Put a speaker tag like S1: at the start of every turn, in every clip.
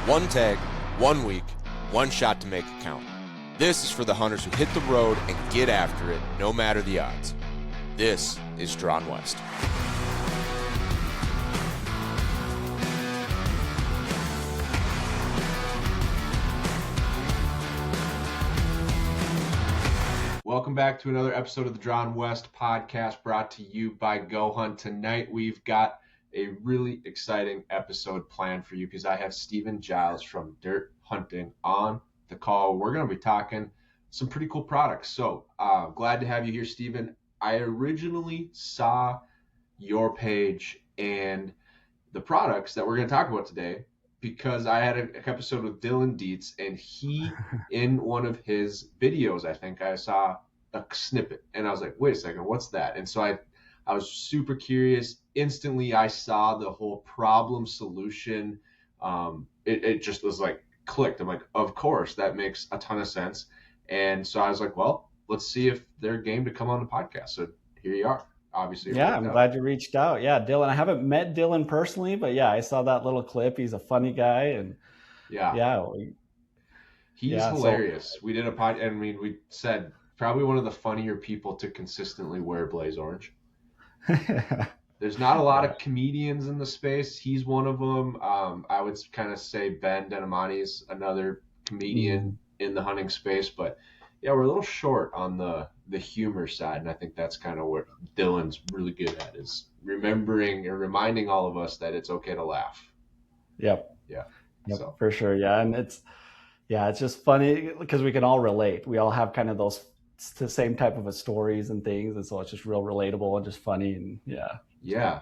S1: One tag, 1 week, one shot to make it count. This is for the hunters who hit the road and get after it, no matter the odds. This is Drawn West. Welcome back to another episode of the Drawn West podcast brought to you by Go Hunt. Tonight we've got a really exciting episode planned for you because I have Steven Giles from DRT Hunting on the call. We're going to be talking some pretty cool products. So glad to have you here, Steven. I originally saw your page and the products that we're going to talk about today because I had an episode with Dylan Dietz, and he, in one of his videos, I think I saw a snippet, and I was like, wait a second, what's that? And so I was super curious. Instantly, I saw the whole problem solution. It just was like clicked. I'm like, of course, that makes a ton of sense. And so I was like, well, let's see if they're game to come on the podcast. So here you are. Obviously.
S2: Yeah, I'm glad you reached out. Yeah, Dylan. I haven't met Dylan personally, but yeah, I saw that little clip. He's a funny guy, and
S1: he's hilarious. We did a pod. I mean, we said probably one of the funnier people to consistently wear blaze orange. There's not a lot of comedians in the space. He's one of them. I would kind of say Ben Denimani's another comedian in the hunting space, but yeah, we're a little short on the humor side, and I think that's kind of where Dylan's really good at, is remembering or reminding all of us that it's okay to laugh.
S2: Yep.
S1: Yeah.
S2: So. For sure. Yeah, and it's just funny because we can all relate. We all have kind of those the same type of stories and things, and so it's just real relatable and just funny, and
S1: yeah.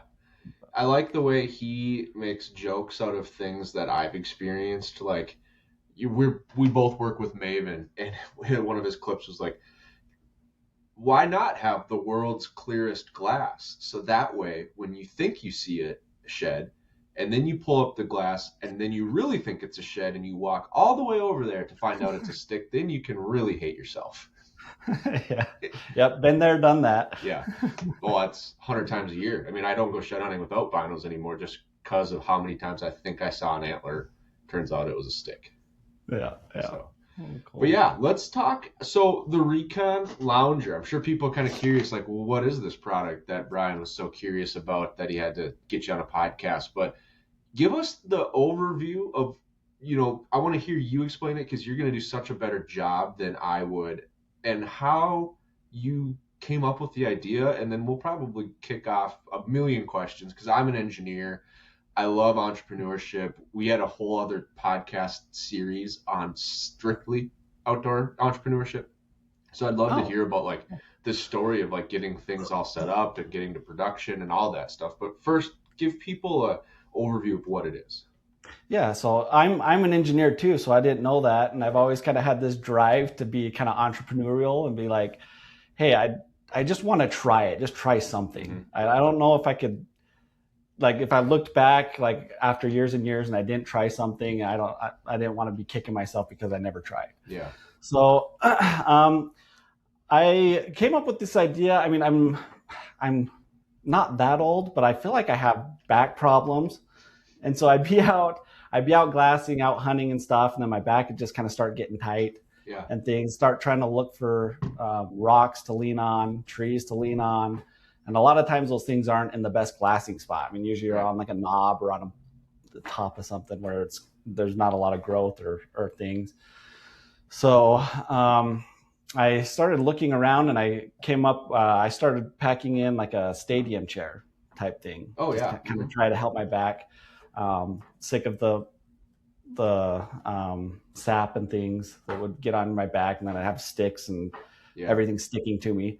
S1: I like the way he makes jokes out of things that I've experienced. Like we both work with Maven, and one of his clips was like, why not have the world's clearest glass, so that way when you think you see a shed and then you pull up the glass and then you really think it's a shed and you walk all the way over there to find out it's a stick, then you can really hate yourself.
S2: Yeah. Yep. Been there, done that.
S1: Yeah. Well, that's 100 times a year. I mean, I don't go shed hunting without binos anymore just because of how many times I think I saw an antler. Turns out it was a stick.
S2: Yeah. Yeah.
S1: So, cool. But yeah, let's talk. So the Recon Lounger, I'm sure people are kind of curious, like, well, what is this product that Brian was so curious about that he had to get you on a podcast? But give us the overview of, I want to hear you explain it because you're going to do such a better job than I would, and how you came up with the idea. And then we'll probably kick off a million questions because I'm an engineer. I love entrepreneurship. We had a whole other podcast series on strictly outdoor entrepreneurship. So I'd love to hear about like the story of like getting things all set up and getting to production and all that stuff. But first, give people a overview of what it is.
S2: Yeah, so I'm an engineer too, so I didn't know that, and I've always kind of had this drive to be kind of entrepreneurial and be like, hey, I just want to try it, just try something. Mm-hmm. I don't know if I could, like, if I looked back like after years and years and I didn't try something, I didn't want to be kicking myself because I never tried.
S1: Yeah.
S2: So I came up with this idea. I mean, I'm not that old, but I feel like I have back problems. And so I'd be out glassing, out hunting and stuff, and then my back would just kind of start getting tight.
S1: Yeah.
S2: And things, start trying to look for rocks to lean on, trees to lean on. And a lot of times those things aren't in the best glassing spot. I mean, usually you're on like a knob or on the top of something where there's not a lot of growth or things. So I started looking around, and I came up, I started packing in like a stadium chair type thing.
S1: Oh, yeah.
S2: To kind of try to help my back. Sick of the sap and things that would get on my back, and then I'd have sticks and everything sticking to me.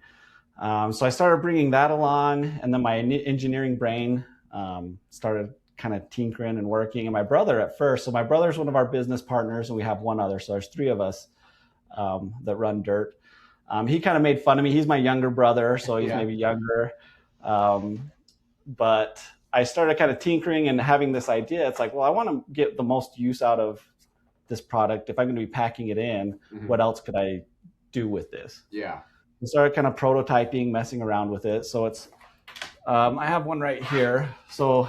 S2: So I started bringing that along, and then my engineering brain started kind of tinkering and working. And my brother at first, so my brother's one of our business partners, and we have one other. So there's three of us that run DRT. He kind of made fun of me. He's my younger brother, so he's maybe younger. But I started kind of tinkering and having this idea. It's like, well, I want to get the most use out of this product. If I'm going to be packing it in, what else could I do with this?
S1: Yeah.
S2: I started kind of prototyping, messing around with it. So it's, I have one right here. So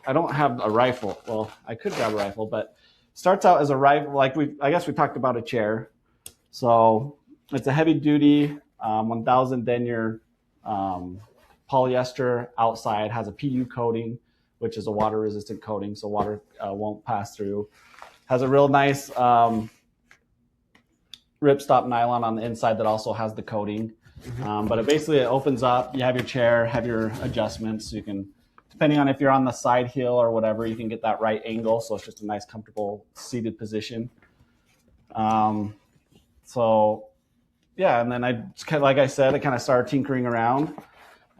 S2: I don't have a rifle. Well, I could grab a rifle, but starts out as a rifle. I guess we talked about a chair. So it's a heavy duty 1000 denier polyester outside, has a PU coating, which is a water resistant coating, so water won't pass through. Has a real nice ripstop nylon on the inside that also has the coating. But it opens up. You have your chair, have your adjustments. So you can, depending on if you're on the side hill or whatever, you can get that right angle. So it's just a nice, comfortable seated position. So yeah, and then like I said, I kind of started tinkering around,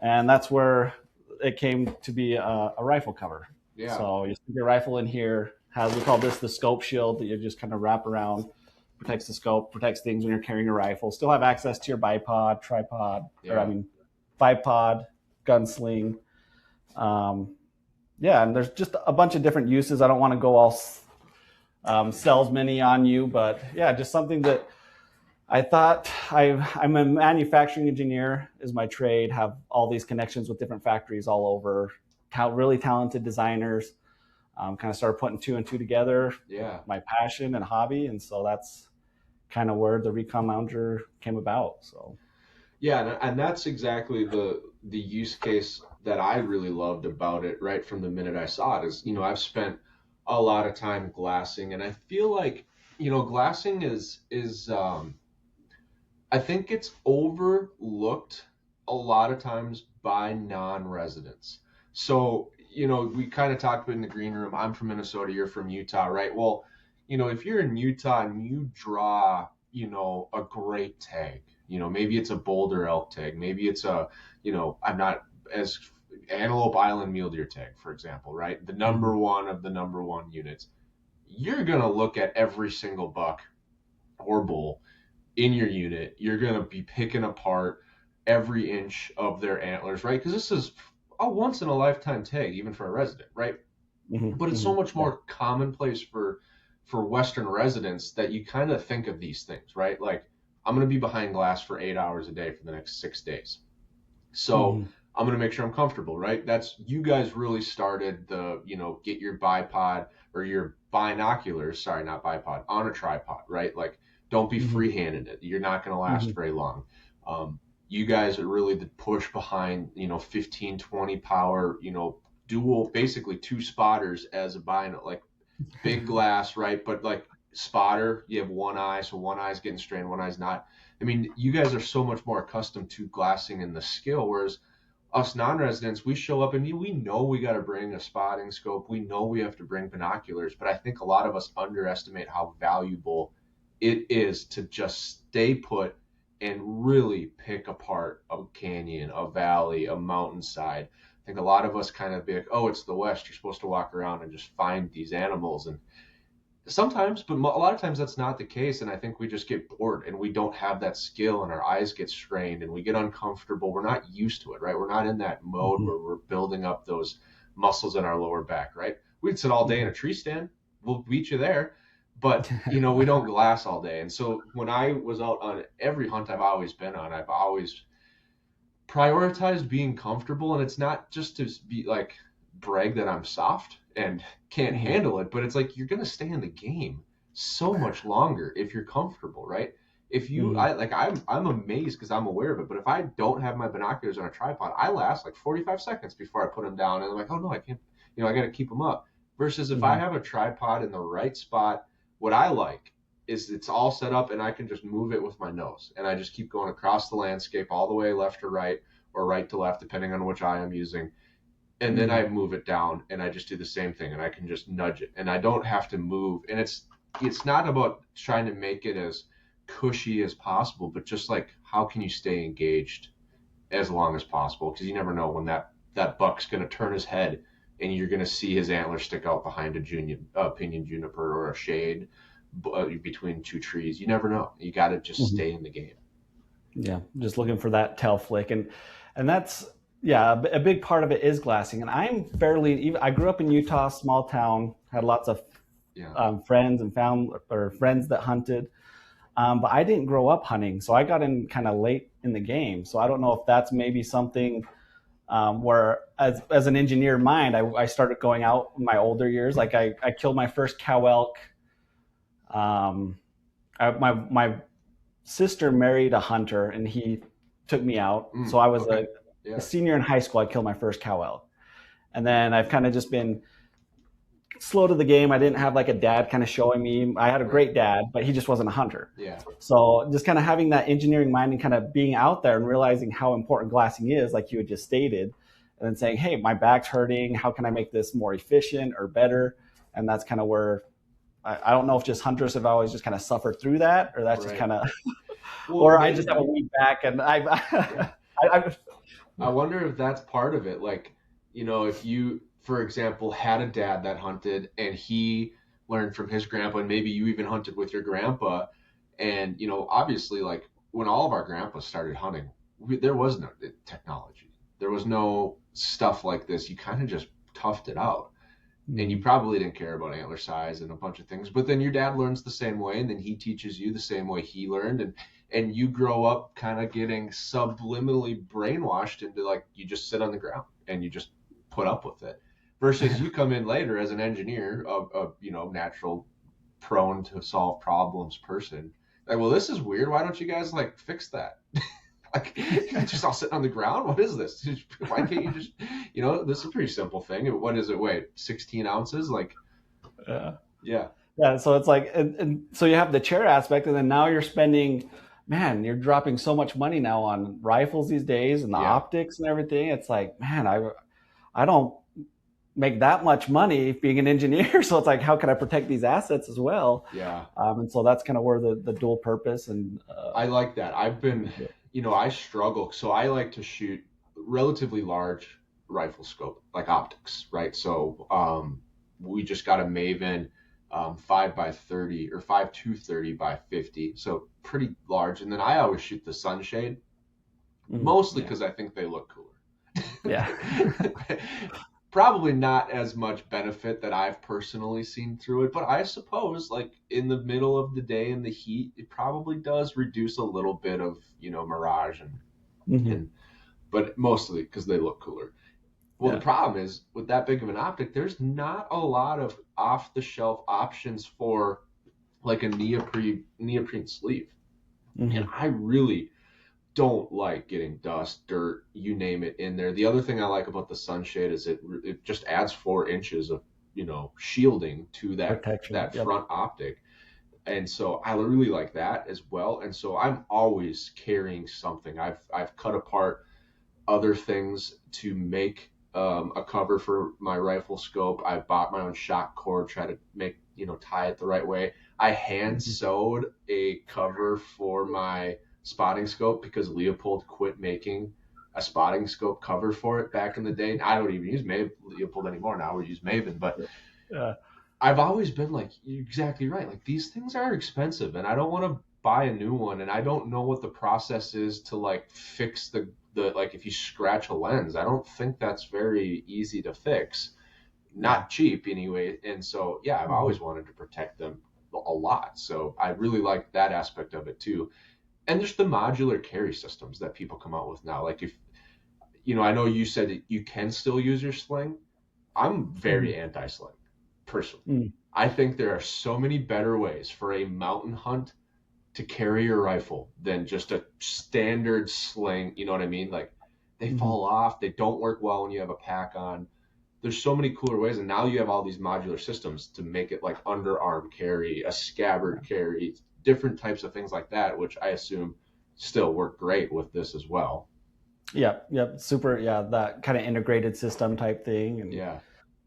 S2: and that's where it came to be a rifle cover. Yeah. So you stick your rifle in here. We call this the scope shield that you just kind of wrap around. Protects the scope, protects things when you're carrying a rifle. Still have access to your bipod, tripod, bipod, gunsling. And there's just a bunch of different uses. I don't want to go all salesman-y on you, but yeah, just something that I thought. I'm a manufacturing engineer is my trade, have all these connections with different factories all over, really talented designers. Kind of started putting two and two together. Yeah, my passion and hobby, and so that's kind of where the Recon Lounger came about. So,
S1: yeah, and that's exactly the use case that I really loved about it right from the minute I saw it. Is I've spent a lot of time glassing, and I feel like glassing is I think it's overlooked a lot of times by non-residents. So we kind of talked in the green room. I'm from Minnesota. You're from Utah, right? Well, if you're in Utah and you draw, a great tag, maybe it's a Boulder elk tag, maybe it's a, I'm not as Antelope Island mule deer tag, for example, right? The number one of the number one units. You're going to look at every single buck or bull in your unit. You're going to be picking apart every inch of their antlers, right? Because this is a once in a lifetime tag, even for a resident, right? But it's so much more commonplace for Western residents that you kind of think of these things, right? Like, I'm going to be behind glass for 8 hours a day for the next 6 days. So I'm going to make sure I'm comfortable, right? You guys really started the, get your bipod or your binoculars, sorry, not bipod, on a tripod, right? Like, don't be free-handed it. You're not going to last very long. You guys are really the push behind, 15, 20 power, dual, basically two spotters as a bino, like big glass, right? But like spotter, you have one eye, so one eye's getting strained, one eye's not. I mean, you guys are so much more accustomed to glassing and the skill, whereas us non-residents, we show up and we know we got to bring a spotting scope. We know we have to bring binoculars, but I think a lot of us underestimate how valuable it is to just stay put and really pick apart a canyon, a valley, a mountainside. I think a lot of us kind of be like, oh, it's the West. You're supposed to walk around and just find these animals. And sometimes, but a lot of times that's not the case. And I think we just get bored and we don't have that skill and our eyes get strained and we get uncomfortable. We're not used to it, right? We're not in that mode where we're building up those muscles in our lower back, right? We'd sit all day in a tree stand. We'll beat you there. But, we don't glass all day. And so when I was out on every hunt I've always been on, I've always prioritized being comfortable. And it's not just to be like brag that I'm soft and can't handle it, but it's like you're going to stay in the game so much longer if you're comfortable, right? If you, I'm amazed because I'm aware of it. But if I don't have my binoculars on a tripod, I last like 45 seconds before I put them down. And I'm like, oh no, I can't, I got to keep them up. Versus if I have a tripod in the right spot, what I like is it's all set up and I can just move it with my nose. And I just keep going across the landscape all the way left to right or right to left, depending on which eye I'm using. And then I move it down and I just do the same thing and I can just nudge it and I don't have to move. And it's not about trying to make it as cushy as possible, but just like, how can you stay engaged as long as possible? Because you never know when that buck's going to turn his head and you're going to see his antler stick out behind a pinyon juniper or a shade between two trees. You never know. You got to just stay in the game.
S2: Yeah, just looking for that tail flick. And that's, a big part of it is glassing. And I grew up in Utah, small town, had lots of friends and friends that hunted. But I didn't grow up hunting. So I got in kind of late in the game. So I don't know if that's maybe something where as an engineer mind, I started going out in my older years. Like I killed my first cow elk Um, my sister married a hunter, and he took me out. So I was
S1: Okay.
S2: a
S1: Yeah.
S2: senior in high school. I killed my first cow elk, and then I've kind of just been slow to the game. I didn't have like a dad kind of showing me. I had a
S1: Right.
S2: great dad, but he just wasn't a hunter.
S1: Yeah.
S2: So just kind of having that engineering mind and kind of being out there and realizing how important glassing is, like you had just stated, and then saying, hey, my back's hurting. How can I make this more efficient or better? And that's kind of where I don't know if just hunters have always just kind of suffered through that, or that's just kind of,
S1: Well,
S2: or I just have a
S1: maybe.
S2: weak back and
S1: Yeah.
S2: I
S1: I wonder if that's part of it. Like, if you, for example, had a dad that hunted and he learned from his grandpa, and maybe you even hunted with your grandpa, and obviously, like when all of our grandpas started hunting, there was no technology, there was no stuff like this. You kind of just toughed it out, and you probably didn't care about antler size and a bunch of things. But then your dad learns the same way, and then he teaches you the same way he learned, and you grow up kind of getting subliminally brainwashed into like you just sit on the ground and you just put up with it. Versus you come in later as an engineer, of natural, prone to solve problems person. Like, well, this is weird. Why don't you guys like fix that? Like, you just all sitting on the ground. What is this? Why can't you just, this is a pretty simple thing. What does it weigh? 16 ounces? Like,
S2: yeah.
S1: yeah,
S2: Yeah, so it's like, and so you have the chair aspect, and then now you're spending, man, you're dropping so much money now on rifles these days and the
S1: yeah,
S2: optics and everything. It's like, man, I don't make that much money being an engineer, so it's like, how can I protect these assets as well?
S1: yeah.
S2: And so that's kind of where the dual purpose and
S1: I like that. I've been, I struggle. So I like to shoot relatively large rifle scope, like optics, right? So we just got a Maven 5 by 30 or 5 to 30 by 50. So pretty large. And then I always shoot the sunshade, mostly
S2: yeah,
S1: because I think they look cooler.
S2: yeah,
S1: Probably not as much benefit that I've personally seen through it, but I suppose like in the middle of the day in the heat, it probably does reduce a little bit of, mirage
S2: hmm
S1: and but mostly because they look cooler. Well, the
S2: yeah,
S1: problem is with that big of an optic, there's not a lot of off the shelf options for like a neoprene sleeve. And
S2: hmm
S1: I really don't like getting dust, dirt, you name it in there. The other thing I like about the sunshade is it just adds 4 inches of shielding to that
S2: protection. Yep.
S1: front optic, and so I really like that as well. And so I'm always carrying something. I've cut apart other things to make a cover for my rifle scope. I bought my own shock cord, try to make tie it the right way. I hand sewed a cover for my spotting scope because Leopold quit making a spotting scope cover for it back in the day. I don't even use Leopold anymore now. We use Maven, but
S2: Yeah.
S1: I've always been like, you're exactly right. Like these things are expensive, and I don't want to buy a new one, and I don't know what the process is to like fix the like if you scratch a lens. I don't think that's very easy to fix.
S2: Yeah.
S1: Not cheap anyway. And so yeah, I've always wanted to protect them a lot. So I really like that aspect of it too. And there's the modular carry systems that people come out with now. Like if I know you said that you can still use your sling. I'm very anti-sling, personally.
S2: Mm.
S1: I think there are so many better ways for a mountain hunt to carry your rifle than just a standard sling. You know what I mean? Like they fall off, they don't work well when you have a pack on. There's so many cooler ways, and now you have all these modular systems to make it like underarm carry, a scabbard carry, different types of things like that, which I assume still work great with this as well.
S2: Yep, yep, super. Yeah, that kind of integrated system type thing, and
S1: Yeah.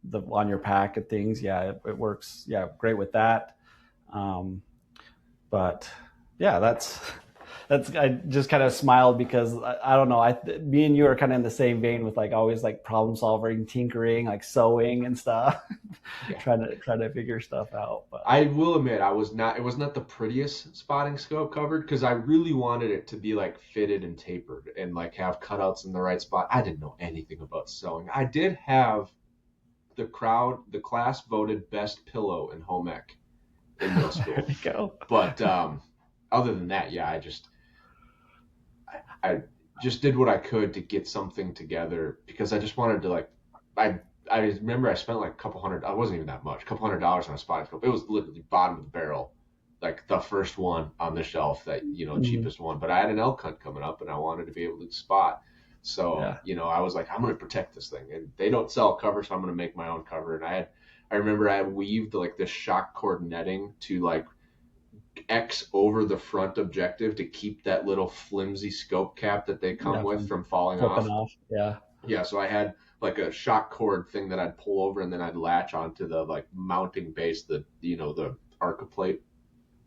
S2: the on your pack and things. Yeah, it works. Yeah, great with that. Um, but yeah, that's. I just kind of smiled because I don't know. Me and you are kind of in the same vein with like always like problem solving, tinkering, like sewing and stuff,
S1: Yeah.
S2: trying to figure stuff out. But
S1: I will admit it was not the prettiest spotting scope covered because I really wanted it to be like fitted and tapered and like have cutouts in the right spot. I didn't know anything about sewing. I did have the class voted best pillow in home ec in middle
S2: there
S1: school.
S2: we go.
S1: But other than that, yeah, I just did what I could to get something together because I just wanted to like I remember I spent like a couple hundred. I wasn't even that much. A couple $100 on a spotting scope. It was literally bottom of the barrel. like the first one on the shelf that, cheapest one. But I had an elk hunt coming up and I wanted to be able to spot. So, I was like, I'm going to protect this thing. And they don't sell a cover, so I'm going to make my own cover. And I remember I had weaved like this shock cord netting to like X over the front objective to keep that little flimsy scope cap that they come with from falling off. Yeah. So I had like a shock cord thing that I'd pull over and then I'd latch onto the like mounting base, the Arca plate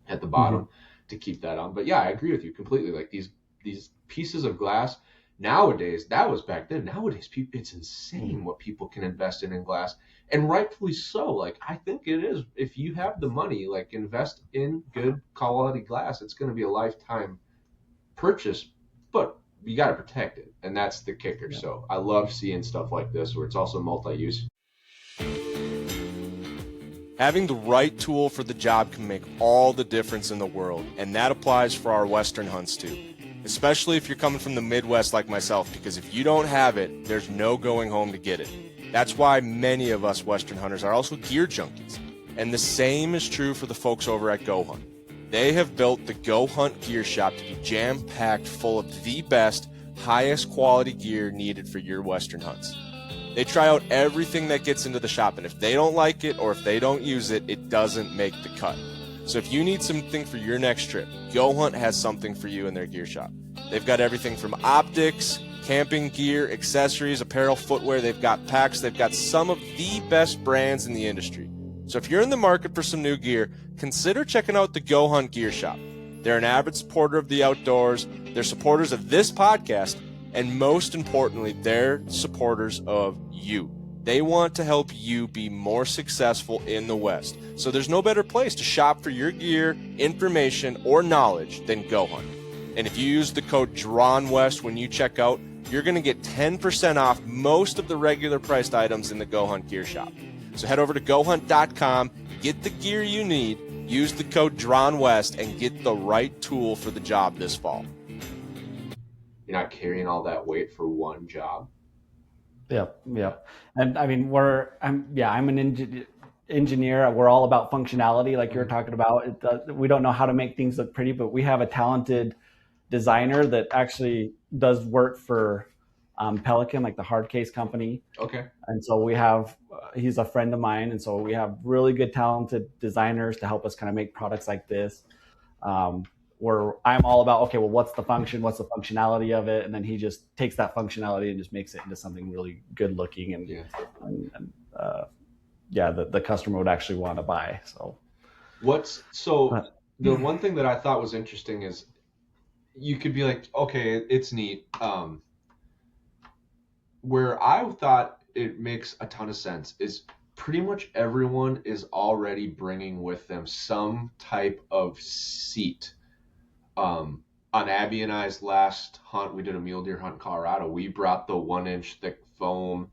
S1: at the bottom to keep that on. But yeah, I agree with you completely. Like these pieces of glass nowadays, that was back then. Nowadays, it's insane what people can invest in glass, and rightfully so. Like I think it is. If you have the money, like invest in good quality glass. It's going to be a lifetime purchase, but you got to protect it, and that's the kicker. Yeah. So I love seeing stuff like this where it's also multi-use.
S3: Having the right tool for the job can make all the difference in the world, and that applies for our Western hunts too. Especially if you're coming from the Midwest like myself, because if you don't have it, there's no going home to get it. That's why many of us Western hunters are also gear junkies. And the same is true for the folks over at Go Hunt. They have built the Go Hunt gear shop to be jam-packed full of the best, highest quality gear needed for your Western hunts. They try out everything that gets into the shop, and if they don't like it or if they don't use it, it doesn't make the cut. So if you need something for your next trip, Go Hunt has something for you in their gear shop. They've got everything from optics, camping gear, accessories, apparel, footwear. They've got packs. They've got some of the best brands in the industry. So if you're in the market for some new gear, consider checking out the Go Hunt Gear Shop. They're an avid supporter of the outdoors. They're supporters of this podcast. And most importantly, they're supporters of you. They want to help you be more successful in the West. So there's no better place to shop for your gear, information, or knowledge than Go Hunt. And if you use the code DRAWNWEST when you check out, you're going to get 10% off most of the regular priced items in the Go Hunt Gear Shop. So head over to GoHunt.com, get the gear you need, use the code DRAWNWEST, and get the right tool for the job this fall.
S1: You're not carrying all that weight for one job.
S2: Yep. And I mean, I'm an engineer. We're all about functionality, like you're talking about. We don't know how to make things look pretty, but we have a talented designer that actually does work for Pelican, like the hard case company.
S1: Okay.
S2: And so we have, he's a friend of mine. And so we have really good, talented designers to help us kind of make products like this. Where I'm all about, okay, well, what's the functionality of it? And then he just takes that functionality and just makes it into something really good looking. And the customer would actually want to buy. So
S1: the one thing that I thought was interesting is you could be like, okay, it's neat. Where I thought it makes a ton of sense is pretty much everyone is already bringing with them some type of seat. On Abby and I's last hunt, we did a mule deer hunt in Colorado. We brought the 1-inch thick foam.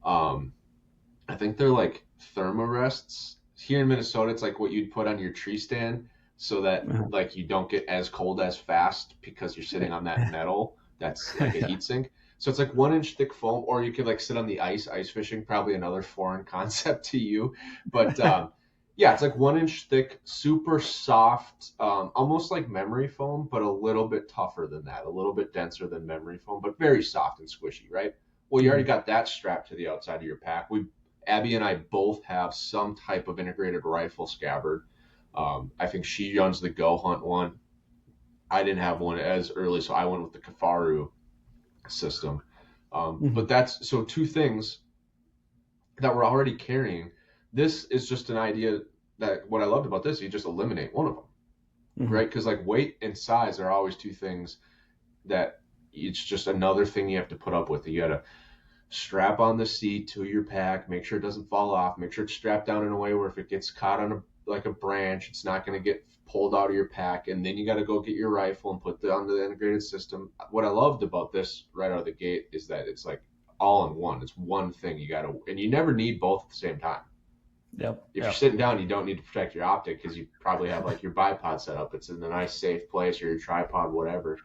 S1: I think they're like thermarests. Here in Minnesota, it's like what you'd put on your tree stand so that like you don't get as cold as fast because you're sitting on that metal that's like a heat sink. So it's like 1-inch thick foam, or you could like sit on the ice fishing, probably another foreign concept to you. But yeah, it's like 1-inch thick, super soft, almost like memory foam, but a little bit tougher than that, a little bit denser than memory foam, but very soft and squishy, right? Well, you already got that strapped to the outside of your pack. Abby and I both have some type of integrated rifle scabbard. I think she runs the Go Hunt one. I didn't have one as early, so I went with the Kafaru system. But that's, so two things that we're already carrying. This is just an idea that what I loved about this, you just eliminate one of them, right? Because like weight and size are always two things that it's just another thing you have to put up with. You got to strap on the seat to your pack, make sure it doesn't fall off, make sure it's strapped down in a way where if it gets caught on a branch, it's not going to get pulled out of your pack. And then you got to go get your rifle and put it onto the integrated system. What I loved about this right out of the gate is that it's like all in one. It's one thing and you never need both at the same time.
S2: Yep.
S1: If you're sitting down, you don't need to protect your optic because you probably have like your bipod set up. It's in a nice safe place, or your tripod, whatever.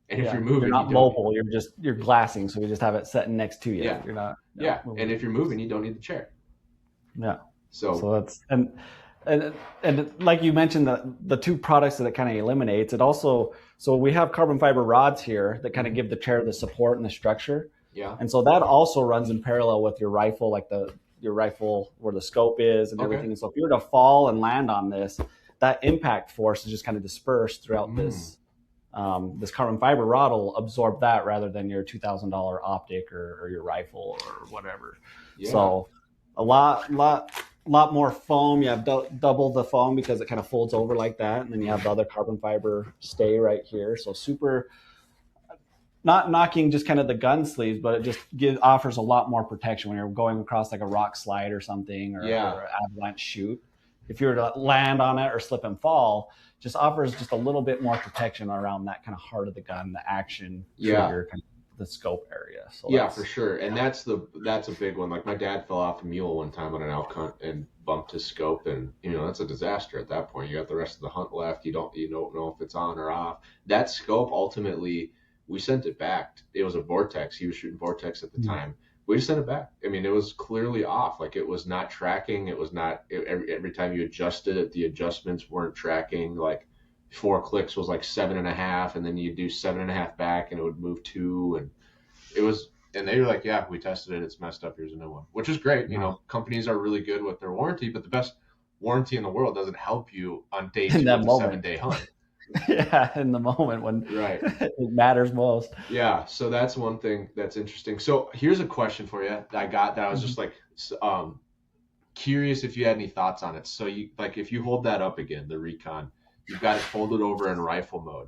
S1: And if you're moving,
S2: you're not mobile. You're glassing, so you just have it sitting next to you.
S1: Yeah.
S2: You're not.
S1: And if you're moving, you don't need the chair.
S2: Yeah.
S1: So
S2: that's, and and like you mentioned, the two products that it kind of eliminates, it also, so we have carbon fiber rods here that kind of give the chair the support and the structure.
S1: Yeah.
S2: And so that also runs in parallel with your rifle, like your rifle where the scope is and everything. And so if you were to fall and land on this, that impact force is just kind of dispersed throughout this carbon fiber rod will absorb that rather than your $2,000 optic or your rifle or whatever. Yeah. So a lot more foam. You have double the foam because it kind of folds over like that, and then you have the other carbon fiber stay right here. So super, not knocking just kind of the gun sleeves, but it just offers a lot more protection when you're going across like a rock slide or something, or an avalanche chute. If you were to land on it or slip and fall, just offers just a little bit more protection around that kind of heart of the gun, the action trigger, kind of the scope area. So
S1: yeah, for sure. And that's a big one. Like my dad fell off a mule one time on an elk hunt and bumped his scope, and that's a disaster at that point. You got the rest of the hunt left. You don't know if it's on or off. That scope, ultimately, we sent it back. It was a Vortex. He was shooting Vortex at the time. We just sent it back. I mean, it was clearly off. Like it was not tracking. It was not, every time you adjusted it, the adjustments weren't tracking. Like 4 clicks was like 7.5, and then you do 7.5 back and it would move 2. And it was, and they were like, yeah, we tested it. It's messed up. Here's a new one, which is great. Companies are really good with their warranty, but the best warranty in the world doesn't help you on day 2 of a 7-day hunt.
S2: Yeah, in the moment when it matters most.
S1: Yeah, so that's one thing that's interesting. So here's a question for you that I got that I was just like curious if you had any thoughts on it. So you, like, if you hold that up again, the Recon, you've got it folded over in rifle mode.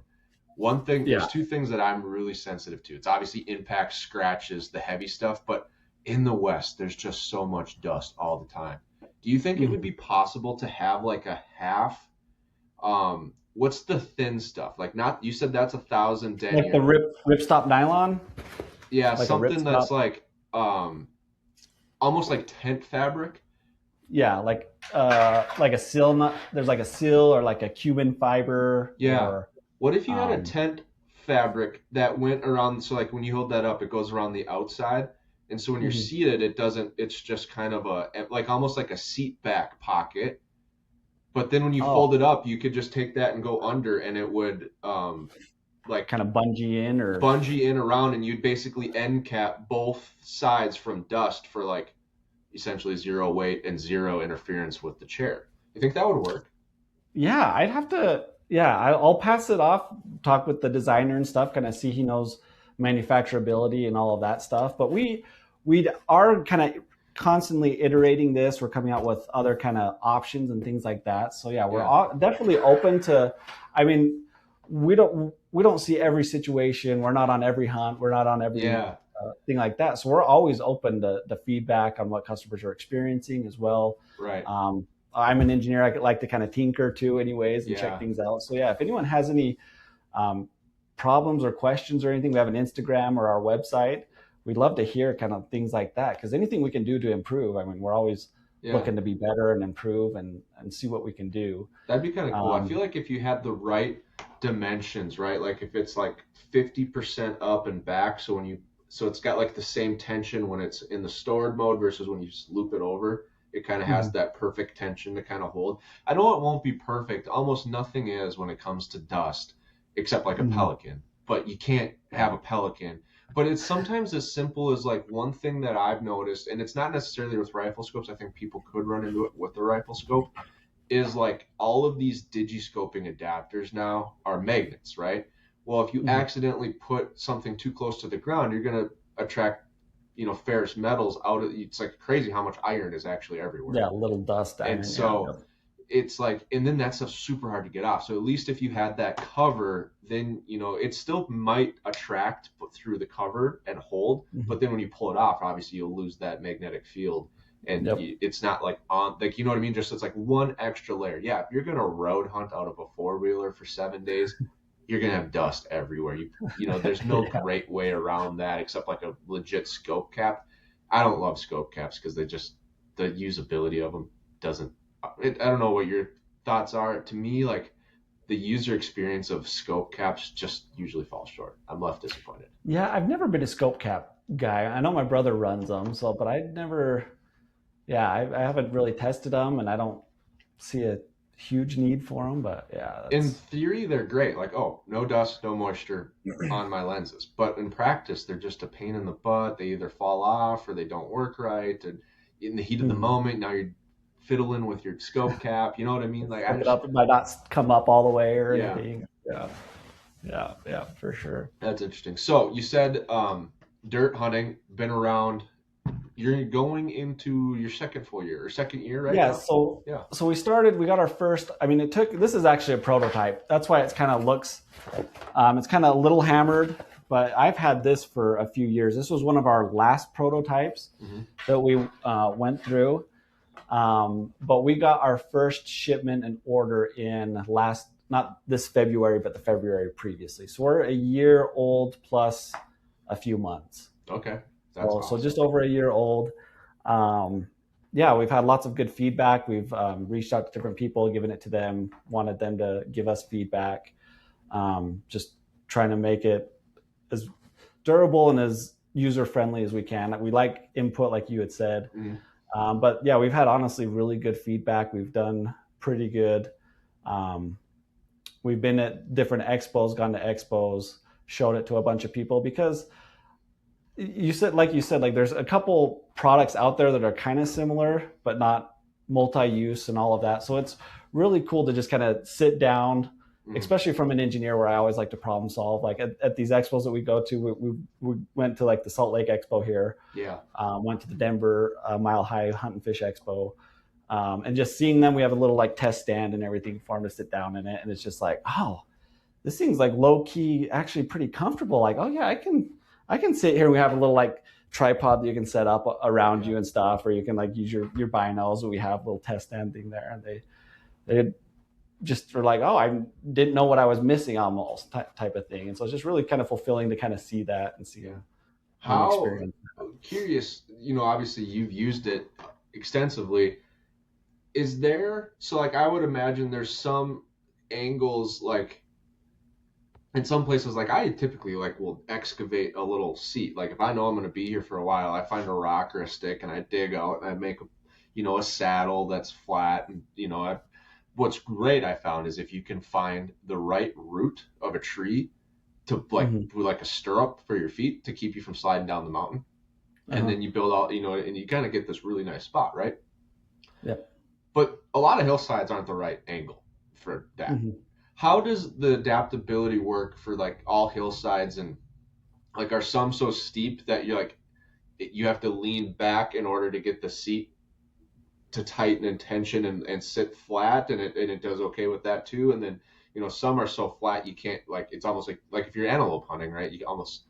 S1: One thing, there's 2 things that I'm really sensitive to. It's obviously impact, scratches, the heavy stuff, but in the West, there's just so much dust all the time. Do you think it would be possible to have like a half, what's the thin stuff? Like, not, you said that's 1,000 denier.
S2: Like the ripstop nylon?
S1: Yeah, like something that's like almost like tent fabric.
S2: Yeah, like a seal. There's like a seal or like a Cuban fiber.
S1: Yeah.
S2: Or,
S1: what if you had a tent fabric that went around? So like when you hold that up, it goes around the outside, and so when you're seated, it doesn't. It's just kind of like almost like a seat back pocket. But then when you fold it up, you could just take that and go under, and it would like
S2: kind of bungee in
S1: around, and you'd basically end cap both sides from dust for like essentially 0 weight and 0 interference with the chair. You think that would work?
S2: Yeah, I'd have to. Yeah, I'll pass it off, talk with the designer and stuff, kind of see he knows manufacturability and all of that stuff. But we are kind of constantly iterating this. We're coming out with other kind of options and things like that. So yeah, we're definitely open to. I mean, we don't see every situation. We're not on every hunt. We're not on every thing like that. So we're always open to the feedback on what customers are experiencing as well.
S1: Right.
S2: I'm an engineer. I like to kind of tinker too, anyways, and check things out. So yeah, if anyone has any problems or questions or anything, we have an Instagram or our website. We'd love to hear kind of things like that, because anything we can do to improve. I mean, we're always looking to be better and improve and see what we can do.
S1: That'd be kind of cool. I feel like if you had the right dimensions, right? Like if it's like 50% up and back, so it's got like the same tension when it's in the stored mode versus when you just loop it over. It kind of has that perfect tension to kind of hold. I know it won't be perfect. Almost nothing is when it comes to dust, except like a pelican. But you can't have a pelican. But it's sometimes as simple as like one thing that I've noticed, and it's not necessarily with rifle scopes. I think people could run into it with the rifle scope, is like all of these digiscoping adapters now are magnets, right? Well, if you accidentally put something too close to the ground, you're going to attract ferrous metals out of. It's like crazy how much iron is actually everywhere.
S2: Yeah, little dust iron.
S1: And so it's like, and then that stuff's super hard to get off. So at least if you had that cover, then it still might attract through the cover and hold. But then when you pull it off, obviously you'll lose that magnetic field, and it's not like on, like, you know what I mean? Just it's like one extra layer. Yeah, if you're gonna road hunt out of a 4-wheeler for 7 days, you're going to have dust everywhere. There's no great way around that except like a legit scope cap. I don't love scope caps because the usability of them doesn't, I don't know what your thoughts are. To me, like the user experience of scope caps just usually falls short. I'm left disappointed.
S2: Yeah, I've never been a scope cap guy. I know my brother runs them, but I haven't really tested them, and I don't see a huge need for them, but yeah.
S1: In theory, they're great. Like, oh, no dust, no moisture on my lenses. But in practice, they're just a pain in the butt. They either fall off or they don't work right. And in the heat of the moment, now you're fiddling with your scope cap. You know what I mean? Like,
S2: it might not come up all the way or anything. Yeah, for sure.
S1: That's interesting. So you said dirt hunting, been around. You're going into your second full year or second year, right?
S2: Yeah. So we got our first. I mean, this is actually a prototype. That's why it's kind of looks. It's kind of a little hammered, but I've had this for a few years. This was one of our last prototypes that we went through. But we got our first shipment and order in not this February, but the February previously. So we're a year old plus a few months.
S1: Okay.
S2: So just over a year old. We've had lots of good feedback. We've reached out to different people, given it to them, wanted them to give us feedback. Just trying to make it as durable and as user-friendly as we can. We like input, like you had said. But yeah, we've had honestly really good feedback. We've done pretty good. We've been at different expos, gone to expos, showed it to a bunch of people because you said, like there's a couple products out there that are kind of similar, but not multi-use and all of that. So it's really cool to just kind of sit down, especially from an engineer where I always like to problem solve. Like at these expos that we go to, we went to like the Salt Lake Expo here.
S1: Yeah.
S2: Went to the Denver Mile High Hunt and Fish Expo. And just seeing them, we have a little like test stand and everything for them to sit down in it. And it's just like, oh, this thing's like low key, actually pretty comfortable. Like, oh yeah, I can sit here. We have a little like tripod that you can set up around you and stuff, or you can like use your binos. We have a little test stand thing there, and they just were like, oh, I didn't know what I was missing almost type of thing. And so it's just really kind of fulfilling to kind of see that and see
S1: how
S2: experience.
S1: Curious, obviously you've used it extensively. Is there, so like I would imagine there's some angles like in some places, like I typically like will excavate a little seat. Like if I know I'm going to be here for a while, I find a rock or a stick and I dig out and I make a saddle that's flat. And what's great I found is if you can find the right root of a tree to do like a stirrup for your feet to keep you from sliding down the mountain, and then you build out, and you kind of get this really nice spot, right?
S2: Yep.
S1: But a lot of hillsides aren't the right angle for that. How does the adaptability work for like all hillsides, and like are some so steep that you're like you have to lean back in order to get the seat to tighten and tension and sit flat, and it does okay with that too? And then some are so flat you can't, like it's almost like if you're antelope hunting, right, you almost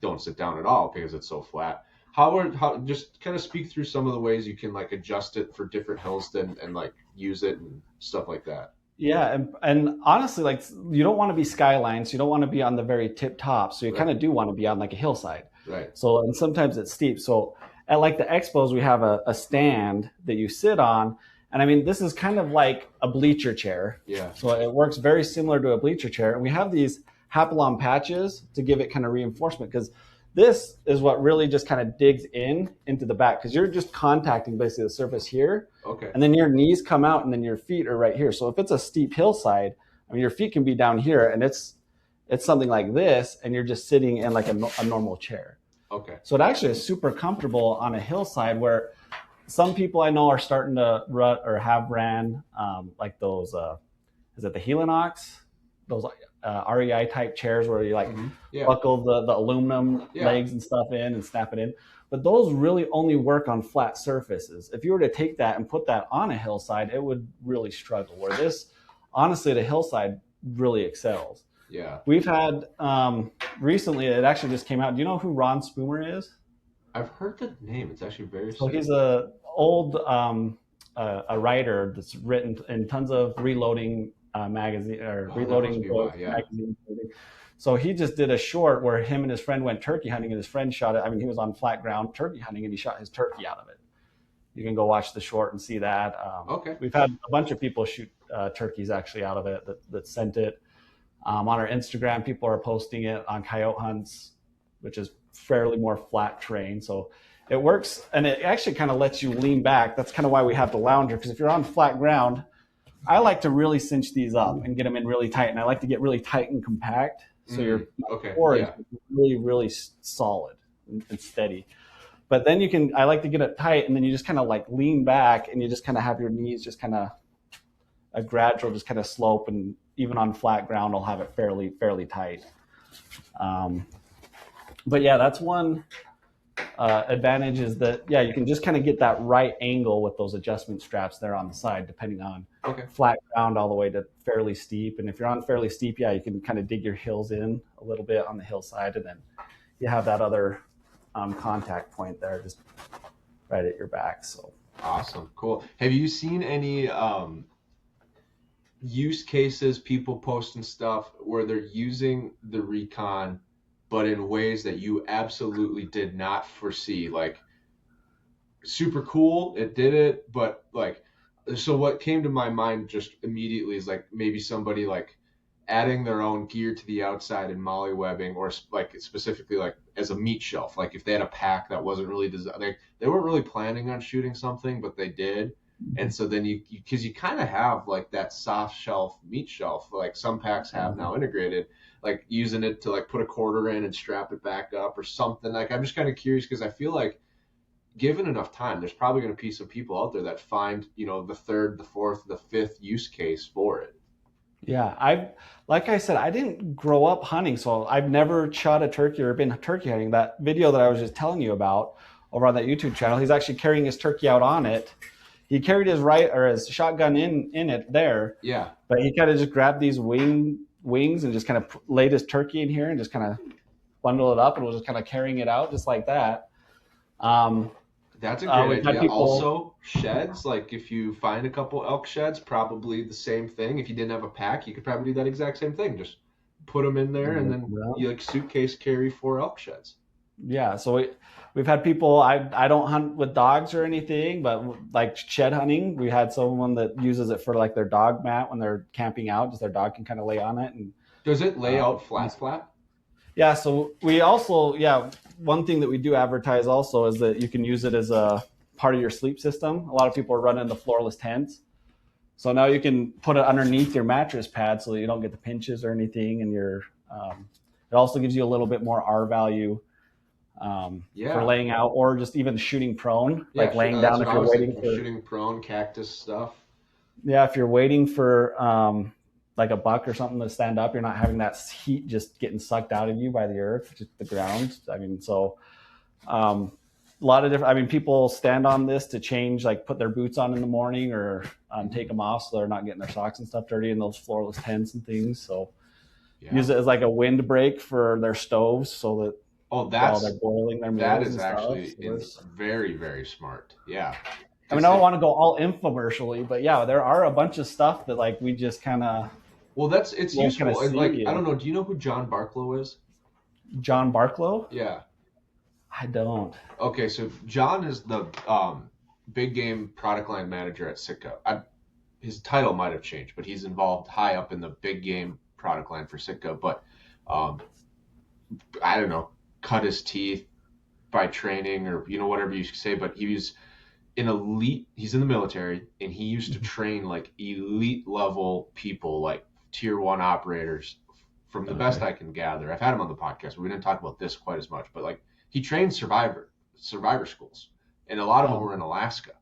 S1: don't sit down at all because it's so flat. How just kind of speak through some of the ways you can like adjust it for different hills and like use it and stuff like that.
S2: Yeah, and honestly, like you don't want to be skylines, you don't want to be on the very tip top, so you kind of do want to be on like a hillside.
S1: Right.
S2: So and sometimes it's steep. So at like the expos, we have a stand that you sit on, and I mean this is kind of like a bleacher chair.
S1: Yeah.
S2: So it works very similar to a bleacher chair, and we have these Hapalon patches to give it kind of reinforcement, because this is what really just kind of digs into the back, because you're just contacting basically the surface here.
S1: Okay.
S2: And then your knees come out and then your feet are right here. So if it's a steep hillside, I mean, your feet can be down here and it's something like this, and you're just sitting in like a normal chair.
S1: Okay.
S2: So it actually is super comfortable on a hillside, where some people I know are starting to rut or have ran like those, is it the Helinox? Those REI type chairs where you like buckle the aluminum legs and stuff in and snap it in. But those really only work on flat surfaces. If you were to take that and put that on a hillside, it would really struggle. Where this, honestly, the hillside really excels.
S1: Yeah.
S2: We've had recently, it actually just came out. Do you know who Ron Spoomer is?
S1: I've heard the name. It's actually very
S2: So he's a old a writer that's written in tons of reloading magazine or reloading books, magazines. So he just did a short where him and his friend went turkey hunting, and his friend shot it. I mean, he was on flat ground turkey hunting, and he shot his turkey out of it. You can go watch the short and see that.
S1: Okay.
S2: We've had a bunch of people shoot turkeys actually out of it that sent it. On our Instagram, people are posting it on coyote hunts, which is fairly more flat terrain. So it works, and it actually kind of lets you lean back. That's kind of why we have the lounger, because if you're on flat ground, I like to really cinch these up and get them in really tight, and I like to get really tight and compact, so your core is really, really solid and steady. But then I like to get it tight, and then you just kind of like lean back, and you just kind of have your knees just kind of a gradual, just kind of slope, and even on flat ground, I'll have it fairly tight. But yeah, that's one advantage is that, yeah, you can just kind of get that right angle with those adjustment straps there on the side, depending on flat ground all the way to fairly steep. And if you're on fairly steep, yeah, you can kind of dig your heels in a little bit on the hillside, and then you have that other contact point there just right at your back. So
S1: awesome. Cool. Have you seen any use cases, people posting stuff where they're using the Recon but in ways that you absolutely did not foresee? Like, super cool, it did it, but like, so what came to my mind just immediately is like maybe somebody like adding their own gear to the outside and molly webbing, or like specifically like as a meat shelf. Like if they had a pack that wasn't really designed, like they weren't really planning on shooting something, but they did. And so then you because you kind of have like that soft shelf meat shelf, like some packs have now integrated, like using it to like put a quarter in and strap it back up or something. Like I'm just kind of curious because I feel like given enough time, there's probably going to be some people out there that find, you know, the third, the fourth, the fifth use case for it.
S2: Yeah, like I said, I didn't grow up hunting, so I've never shot a turkey or been turkey hunting. That video that I was just telling you about over on that YouTube channel, he's actually carrying his turkey out on it. He carried his shotgun in it there.
S1: Yeah.
S2: But he kind of just grabbed these wings and just kind of laid his turkey in here and just kind of bundled it up and was just kind of carrying it out just like that.
S1: That's a great idea. Also, sheds, like if you find a couple elk sheds, probably the same thing. If you didn't have a pack, you could probably do that exact same thing. Just put them in there and then you like suitcase carry 4 elk sheds.
S2: Yeah, so we've had people, I don't hunt with dogs or anything, but like shed hunting, we had someone that uses it for like their dog mat when they're camping out, just their dog can kind of lay on it. And
S1: does it lay out flat?
S2: Yeah, so we also, one thing that we do advertise also is that you can use it as a part of your sleep system. A lot of people are running the floorless tents. So now you can put it underneath your mattress pad so that you don't get the pinches or anything. And it also gives you a little bit more R value for laying out or just even shooting prone, like laying down if you're waiting for
S1: shooting prone, cactus stuff.
S2: Yeah, if you're waiting for like a buck or something to stand up, you're not having that heat just getting sucked out of you by the earth, just the ground. I mean, so a lot of different, I mean, people stand on this to change, like put their boots on in the morning or take them off so they're not getting their socks and stuff dirty in those floorless tents and things. So use it as like a windbreak for their stoves so that while they're boiling their meals.
S1: That is actually it's very, very smart. Yeah.
S2: I mean, I don't want to go all infomercially, but yeah, there are a bunch of stuff that like we just kind of.
S1: Well, it's useful. And like, I don't know. Do you know who John Barklow is?
S2: John Barklow?
S1: Yeah.
S2: I don't.
S1: Okay, so John is the big game product line manager at Sitka. His title might have changed, but he's involved high up in the big game product line for Sitka. But I don't know, cut his teeth by training or whatever you say. But he's in the military, and he used to train like elite level people, like tier 1 operators, from the best I can gather. I've had him on the podcast, but we didn't talk about this quite as much. But like he trained survivor schools, and a lot of them were in Alaska.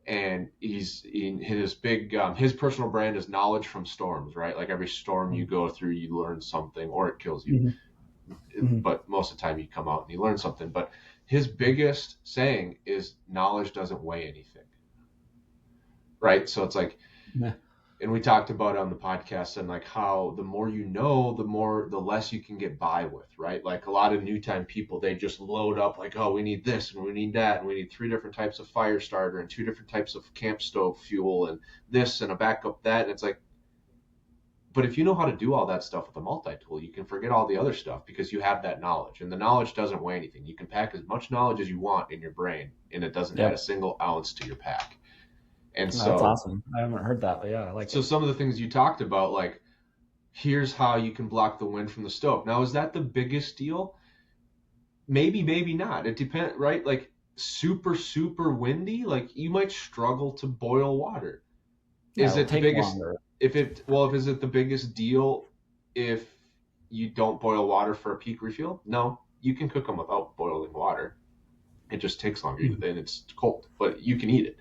S1: And he's in his big his personal brand is knowledge from storms, right? Like every storm you go through, you learn something, or it kills you. But most of the time you come out and you learn something. But his biggest saying is knowledge doesn't weigh anything, right? So it's like, and we talked about it on the podcast and like how the more you know, the less you can get by with, right? Like a lot of new time people, they just load up like, oh, we need this and we need that and we need 3 different types of fire starter and 2 different types of camp stove fuel and this and a backup that. And it's like, but if you know how to do all that stuff with a multi-tool, you can forget all the other stuff because you have that knowledge, and the knowledge doesn't weigh anything. You can pack as much knowledge as you want in your brain, and it doesn't add a single ounce to your pack. And so
S2: that's awesome. I haven't heard that, but yeah, I like.
S1: So some of the things you talked about, like here's how you can block the wind from the stove. Now, is that the biggest deal? Maybe, maybe not. It depends, right? Like super, super windy, like you might struggle to boil water. Is it the biggest?
S2: Longer.
S1: If is it the biggest deal if you don't boil water for a peak refuel? No, you can cook them without boiling water. It just takes longer, and it's cold, but you can eat it.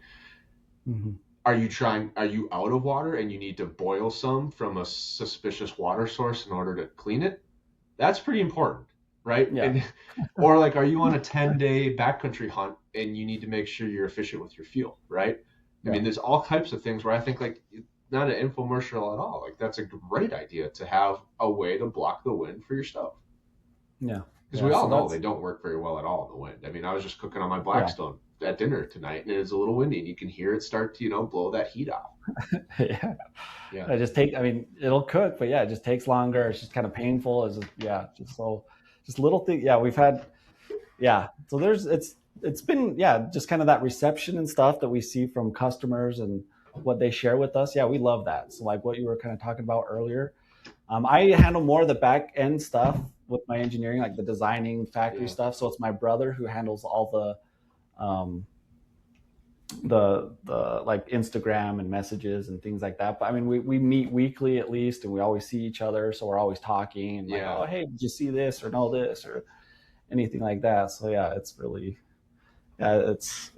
S2: Mm-hmm.
S1: Are you out of water and you need to boil some from a suspicious water source in order to clean it? That's pretty important, right?
S2: Yeah.
S1: And, or like, are you on a 10-day backcountry hunt and you need to make sure you're efficient with your fuel, right? I mean, there's all types of things where I think like not an infomercial at all. Like that's a great idea to have a way to block the wind for your stove.
S2: Yeah.
S1: Because we all know they don't work very well at all in the wind. I mean, I was just cooking on my Blackstone at dinner tonight, and it's a little windy, and you can hear it start to, blow that heat off.
S2: Yeah. It'll cook, but it just takes longer. It's just kind of painful. Just little things. Yeah, we've had, So it's been, just kind of that reception and stuff that we see from customers and what they share with us. Yeah, we love that. So like what you were kind of talking about earlier, I handle more of the back end stuff with my engineering, like the designing factory stuff. So it's my brother who handles all the like Instagram and messages and things like that. But I mean, we meet weekly at least, and we always see each other. So we're always talking and like, oh, hey, did you see this or know this or anything like that? So it's really, that's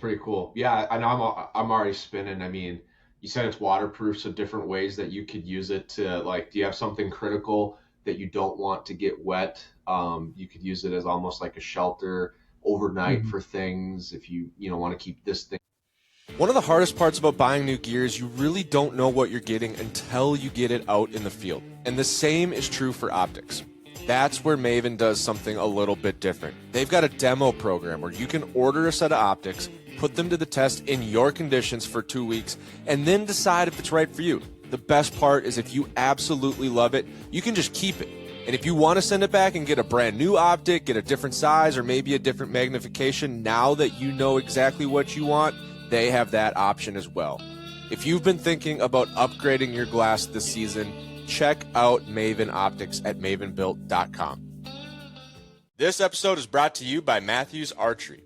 S1: pretty cool. Yeah. And I'm already spinning. I mean, you said it's waterproof, so different ways that you could use it to, like, do you have something critical that you don't want to get wet? You could use it as almost like a shelter overnight for things if you want to keep this thing.
S3: One of the hardest parts about buying new gear is you really don't know what you're getting until you get it out in the field. And the same is true for optics. That's where Maven does something a little bit different. They've got a demo program where you can order a set of optics, put them to the test in your conditions for 2 weeks, and then decide if it's right for you. The best part is if you absolutely love it, you can just keep it. And if you want to send it back and get a brand new optic, get a different size or maybe a different magnification, now that you know exactly what you want, they have that option as well. If you've been thinking about upgrading your glass this season, check out Maven Optics at mavenbuilt.com. This episode is brought to you by Matthews Archery.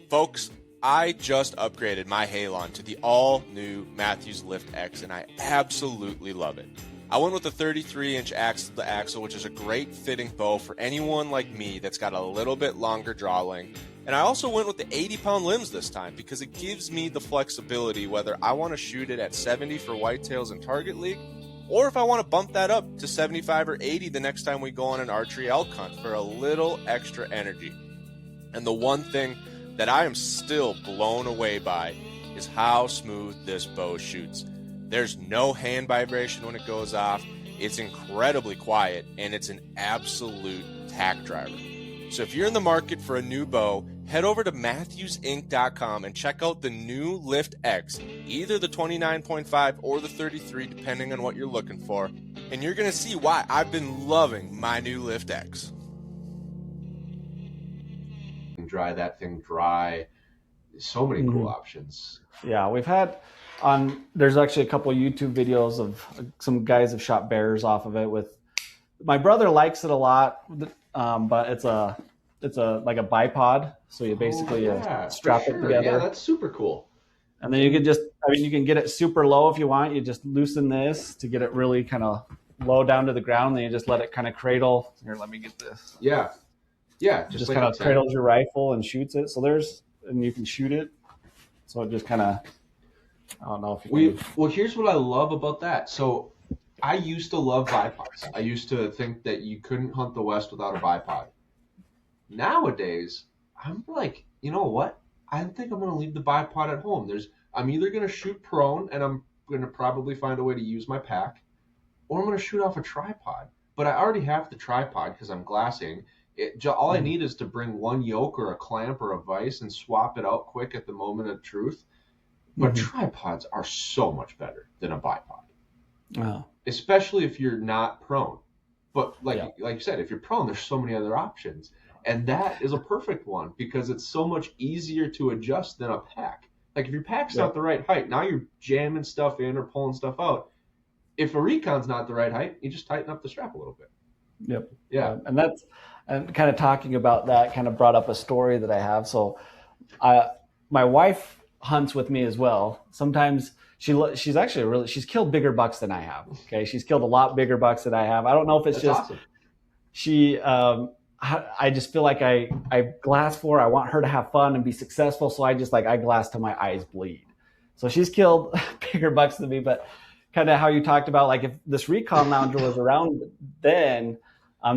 S3: Folks, I just upgraded my Halon to the all-new Matthews Lift X, and I absolutely love it. I went with the 33-inch axle to axle, which is a great fitting bow for anyone like me that's got a little bit longer draw length. And I also went with the 80-pound limbs this time because it gives me the flexibility whether I want to shoot it at 70 for whitetails and target league, or if I want to bump that up to 75 or 80 the next time we go on an archery elk hunt for a little extra energy. And the one thing that I am still blown away by is how smooth this bow shoots. There's no hand vibration when it goes off. It's incredibly quiet, and it's an absolute tack driver. So if you're in the market for a new bow, head over to MatthewsInc.com and check out the new Lift X, either the 29.5 or the 33, depending on what you're looking for. And you're going to see why I've been loving my new Lift X.
S1: Dry that thing dry. So many cool options.
S2: Yeah, we've had there's actually a couple of YouTube videos of some guys have shot bears off of it. With my brother likes it a lot, but it's a like a bipod, so you basically strap it together.
S1: Yeah, that's super cool.
S2: And then you can you can get it super low if you want. You just loosen this to get it really kind of low down to the ground. Then you just let it kind of cradle. Here, let me get this.
S1: Yeah, just like
S2: kind of cradles your rifle and shoots it. And you can shoot it. So it just kind of, I don't know if you can.
S1: Well, here's what I love about that. So I used to love bipods. I used to think that you couldn't hunt the West without a bipod. Nowadays, I'm like, you know what? I think I'm going to leave the bipod at home. I'm either going to shoot prone, and I'm going to probably find a way to use my pack, or I'm going to shoot off a tripod. But I already have the tripod because I'm glassing. All I need is to bring one yoke or a clamp or a vise and swap it out quick at the moment of truth. But tripods are so much better than a bipod, especially if you're not prone. But like you said, if you're prone, there's so many other options. And that is a perfect one because it's so much easier to adjust than a pack. Like if your pack's not the right height, now you're jamming stuff in or pulling stuff out. If a Recon's not the right height, you just tighten up the strap a little bit.
S2: Yep. Yeah. And kind of talking about that kind of brought up a story that I have. So my wife hunts with me as well. Sometimes she's actually she's killed bigger bucks than I have. Okay, she's killed a lot bigger bucks than I have. I don't know if it's
S1: That's
S2: just
S1: awesome.
S2: she. I just feel like I glass for her. I want her to have fun and be successful. So I glass till my eyes bleed. So she's killed bigger bucks than me, but kind of how you talked about, like if this Recon Lounger was around then,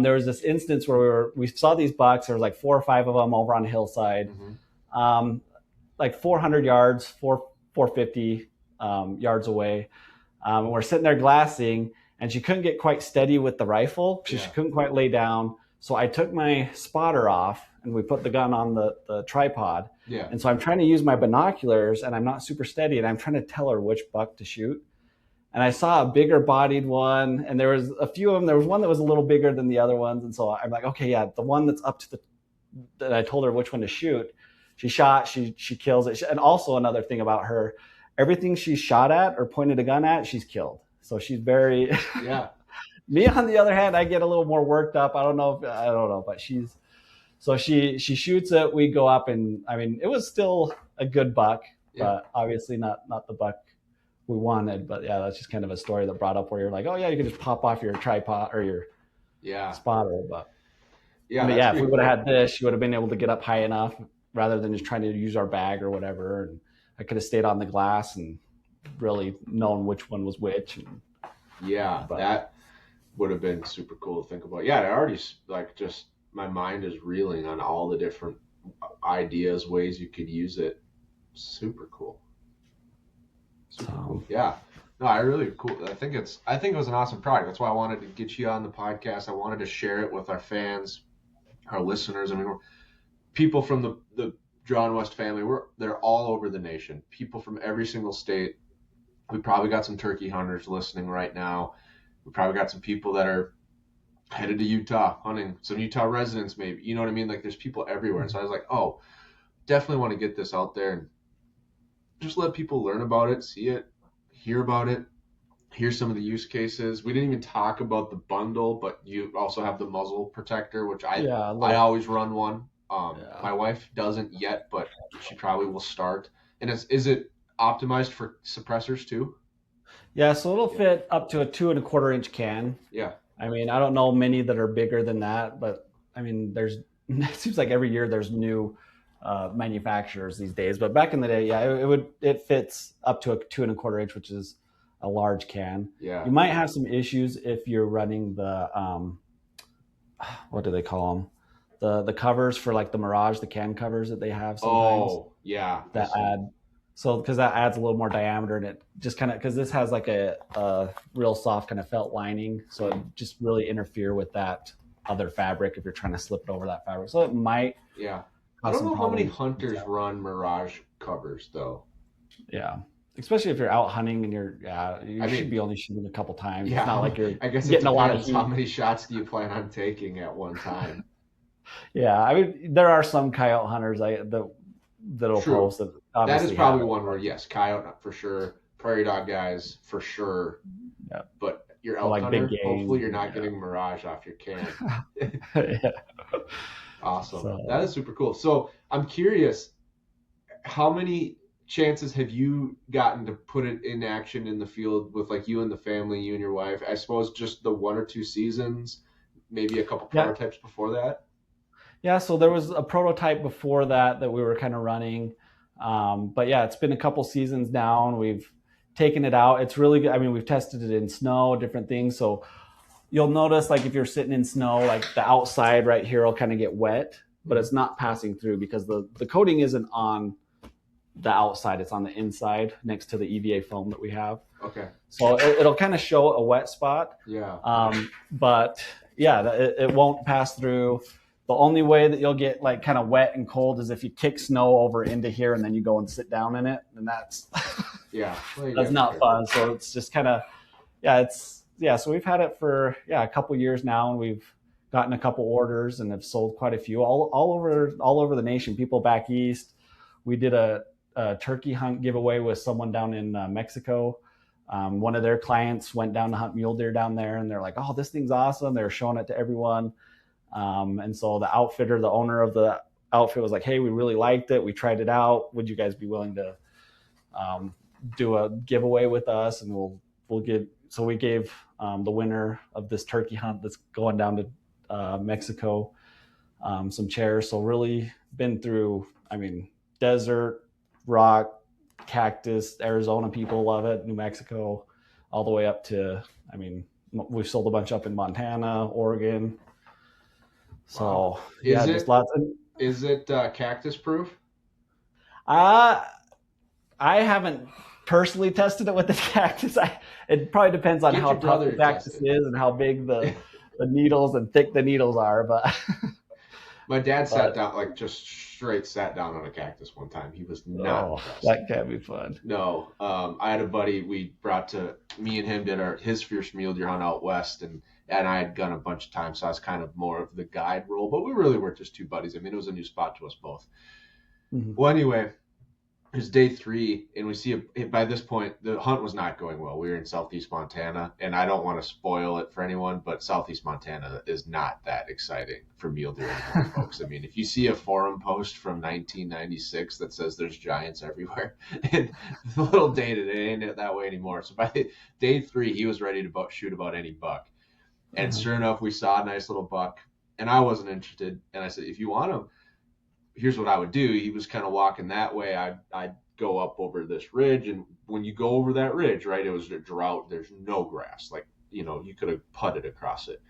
S2: there was this instance where we saw these bucks. There was like 4 or 5 of them over on a hillside, like 400 yards, 450 yards away. And we're sitting there glassing, and she couldn't get quite steady with the rifle. She couldn't quite lay down. So I took my spotter off, and we put the gun on the tripod.
S1: Yeah.
S2: And so I'm trying to use my binoculars, and I'm not super steady, and I'm trying to tell her which buck to shoot. And I saw a bigger bodied one, and there was a few of them. There was one that was a little bigger than the other ones. And so I'm like, okay, yeah, the one that's up to that I told her which one to shoot. She shot, she kills it. And also another thing about her, everything she's shot at or pointed a gun at, she's killed. So she's very, Me, on the other hand, I get a little more worked up. I don't know, but she shoots it. We go up, and I mean, it was still a good buck, but obviously not the buck we wanted. But yeah, that's just kind of a story that brought up where you're like, oh yeah, you can just pop off your tripod or your spotter. But if we would have had this, she would have been able to get up high enough rather than just trying to use our bag or whatever. And I could have stayed on the glass and really known which one was which. And,
S1: that would have been super cool to think about. Yeah, I already just my mind is reeling on all the different ideas, ways you could use it. Super cool. Cool. Yeah. No, I really cool. I think it was an awesome product. That's why I wanted to get you on the podcast. I wanted to share it with our fans, our listeners. I mean, people from the Drawn West family, they're all over the nation. People from every single state. We probably got some turkey hunters listening right now. We probably got some people that are headed to Utah hunting, some Utah residents maybe. You know what I mean? Like there's people everywhere. And so I was like, oh, definitely want to get this out there and just let people learn about it, see it, hear about it, hear some of the use cases. We didn't even talk about the bundle, but you also have the muzzle protector, which I always run one. My wife doesn't yet, but she probably will start. And is it optimized for suppressors too?
S2: Yeah, so it'll fit up to a 2 1/4 inch can.
S1: Yeah.
S2: I mean, I don't know many that are bigger than that, but I mean, it seems like every year there's new manufacturers these days. But back in the day, it fits up to a 2 1/4 inch, which is a large can.
S1: Yeah.
S2: You might have some issues if you're running the what do they call them? The covers for like the Mirage, the can covers that they have sometimes.
S1: Oh, yeah.
S2: Because that adds a little more diameter, and it just kind of, because this has like a real soft kind of felt lining, so it just really interfere with that other fabric if you're trying to slip it over that fabric. So it might.
S1: Yeah. I don't know how many hunters run Mirage covers though.
S2: Yeah. Especially if you're out hunting and you should be only shooting a couple times.
S1: Yeah.
S2: It's not like you're
S1: I guess
S2: getting a lot of heat.
S1: How many shots do you plan on taking at one time?
S2: Yeah. I mean, there are some coyote hunters that'll post that.
S1: That is probably one where, yes, coyote for sure, prairie dog guys for sure.
S2: Yeah.
S1: But your elk hunter, hopefully you're not getting Mirage off your can. Awesome. So, that is super cool. So I'm curious, how many chances have you gotten to put it in action in the field with like you and the family, you and your wife? I suppose just the 1 or 2 seasons, maybe a couple prototypes before that?
S2: Yeah, so there was a prototype before that we were kind of running. But yeah, it's been a couple seasons now, and we've taken it out. It's really good. I mean, we've tested it in snow, different things. So you'll notice, like if you're sitting in snow, like the outside right here will kind of get wet, but it's not passing through because the coating isn't on the outside. It's on the inside next to the EVA foam that we have.
S1: Okay.
S2: So it'll kind of show a wet spot.
S1: Yeah.
S2: But yeah, it won't pass through. The only way that you'll get like kind of wet and cold is if you kick snow over into here and then you go and sit down in it, and that's that's not fun. So it's just kind of so we've had it for a couple years now, and we've gotten a couple orders and have sold quite a few all over the nation. People back east. We did a turkey hunt giveaway with someone down in Mexico. One of their clients went down to hunt mule deer down there, and they're like, "Oh, this thing's awesome!" They were showing it to everyone. And so the owner of the outfit was like, "Hey, we really liked it. We tried it out. Would you guys be willing to do a giveaway with us, and we'll give. So we gave the winner of this turkey hunt that's going down to Mexico some chairs. So really been through, desert, rock, cactus, Arizona people love it, New Mexico, all the way up to, we've sold a bunch up in Montana, Oregon. So
S1: wow.
S2: just lots of.
S1: Is it cactus proof?
S2: I haven't personally tested it with the cactus. It probably depends on how tough the cactus is and how big the needles and thick the needles are. But
S1: my dad sat down, just straight sat down on a cactus one time. He was not impressed.
S2: That can't be fun.
S1: No. I had a buddy me and him did his fierce mule deer hunt out west, and I had gone a bunch of times, so I was kind of more of the guide role, but we really were just two buddies. It was a new spot to us both. Mm-hmm. Well, anyway, it was day 3, and we see by this point, the hunt was not going well. We were in southeast Montana, and I don't want to spoil it for anyone, but southeast Montana is not that exciting for mule deer anymore, folks. If you see a forum post from 1996 that says there's giants everywhere, and the little data, it ain't that way anymore. So by day 3, he was ready to shoot about any buck. And sure enough, we saw a nice little buck, and I wasn't interested. And I said, if you want him, here's what I would do. He was kind of walking that way. I'd go up over this ridge, and when you go over that ridge, right, it was a drought. There's no grass. You could have putted across it.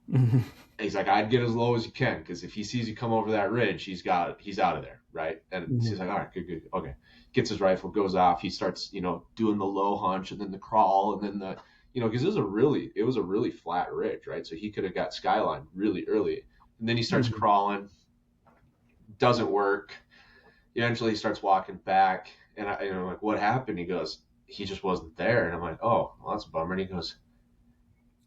S1: Mm-hmm. He's like, I'd get as low as you can, because if he sees you come over that ridge, he's out of there, right? And mm-hmm. He's like, all right, good, okay. Gets his rifle, goes off. He starts, doing the low hunch, and then the crawl, and then the because it was a really flat ridge, right? So he could have got skyline really early, and then he starts mm-hmm. crawling. Doesn't work. Eventually, he starts walking back, and I'm like, "What happened?" He goes, "He just wasn't there." And I'm like, "Oh, well, that's a bummer." And he goes,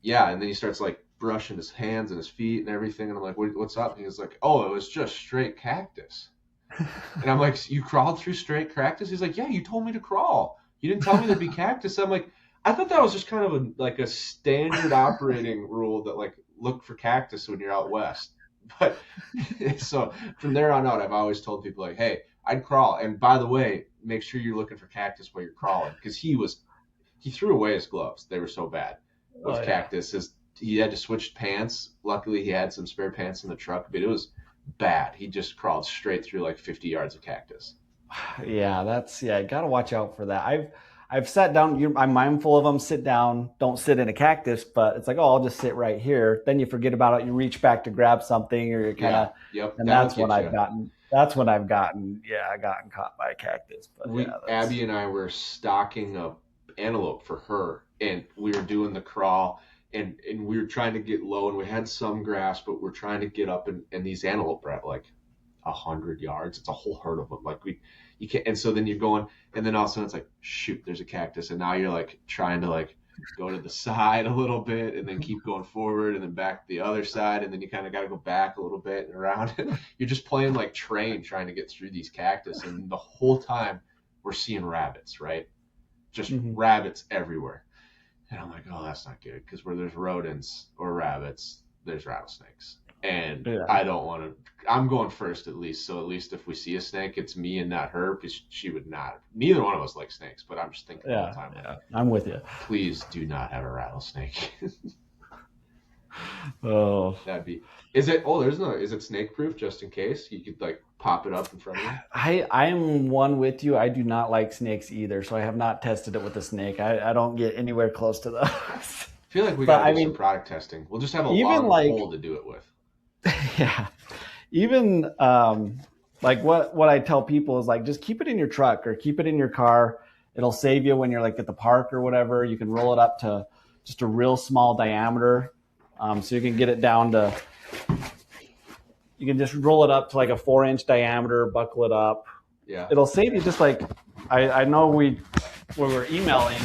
S1: "Yeah." And then he starts brushing his hands and his feet and everything, and I'm like, "What's up?" And he was like, "Oh, it was just straight cactus." And I'm like, "You crawled through straight cactus?" He's like, "Yeah, you told me to crawl. You didn't tell me there'd be cactus." I'm like, I thought that was just kind of a standard operating rule that look for cactus when you're out west. But so from there on out, I've always told people hey, I'd crawl. And by the way, make sure you're looking for cactus while you're crawling, because he threw away his gloves. They were so bad with cactus. He had to switch pants. Luckily, he had some spare pants in the truck, but it was bad. He just crawled straight through 50 yards of cactus.
S2: Yeah, got to watch out for that. I've sat down. I'm mindful of them. Sit down. Don't sit in a cactus. But it's I'll just sit right here. Then you forget about it. You reach back to grab something, or you're kind of.
S1: Yep.
S2: And that's when I've gotten. That's when I've gotten. Yeah, I gotten caught by a cactus. But
S1: Abby and I were stalking a antelope for her, and we were doing the crawl, and we were trying to get low, and we had some grass, but we're trying to get up, and these antelope are at 100 yards. It's a whole herd of them. You can't, and so then you're going, and then all of a sudden it's shoot, there's a cactus, and now you're trying to go to the side a little bit, and then keep going forward, and then back to the other side, and then you kind of got to go back a little bit and around. You're just playing train, trying to get through these cactus, and the whole time we're seeing rabbits, right? Just mm-hmm. rabbits everywhere, and I'm like, oh, that's not good, because where there's rodents or rabbits, there's rattlesnakes. And I don't want to. I'm going first, at least. So at least if we see a snake, it's me and not her, because she would not. Neither one of us like snakes, but I'm just thinking all the time.
S2: Yeah, I'm with you.
S1: Please do not have a rattlesnake.
S2: Oh,
S1: that'd be. Is it? Oh, there's no. Is it snake proof, just in case you could pop it up in front of you?
S2: I am one with you. I do not like snakes either, so I have not tested it with a snake. I don't get anywhere close to those.
S1: I feel like we got to do some product testing. We'll just have a long pole to do it with.
S2: Yeah. Even what I tell people is just keep it in your truck or keep it in your car. It'll save you when you're at the park or whatever. You can roll it up to just a real small diameter. So you can get it down to, you can just roll it up to a 4-inch diameter, buckle it up.
S1: Yeah.
S2: It'll save you I know when we were emailing,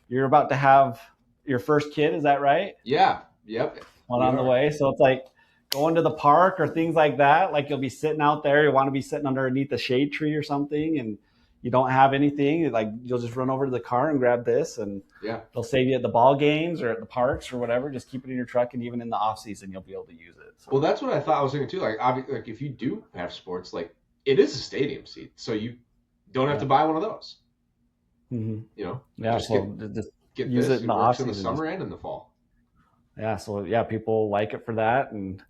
S2: you're about to have your first kid. Is that right?
S1: Yeah. Yep.
S2: One on the way. So it's going to the park or things like that, you'll be sitting out there, you want to be sitting underneath a shade tree or something, and you don't have anything, you'll just run over to the car and grab this, and they'll save you at the ball games or at the parks or whatever. Just keep it in your truck, and even in the off season, you'll be able to use it. So.
S1: Well, that's what I thought. I was thinking too. If you do have sports, it is a stadium seat, so you don't have to buy one of those.
S2: Mm-hmm.
S1: You know,
S2: Yeah.
S1: just
S2: So just
S1: get
S2: use
S1: this.
S2: it in
S1: It
S2: the off
S1: works in the
S2: season.
S1: summer and in the fall.
S2: Yeah. So yeah, people like it for that. And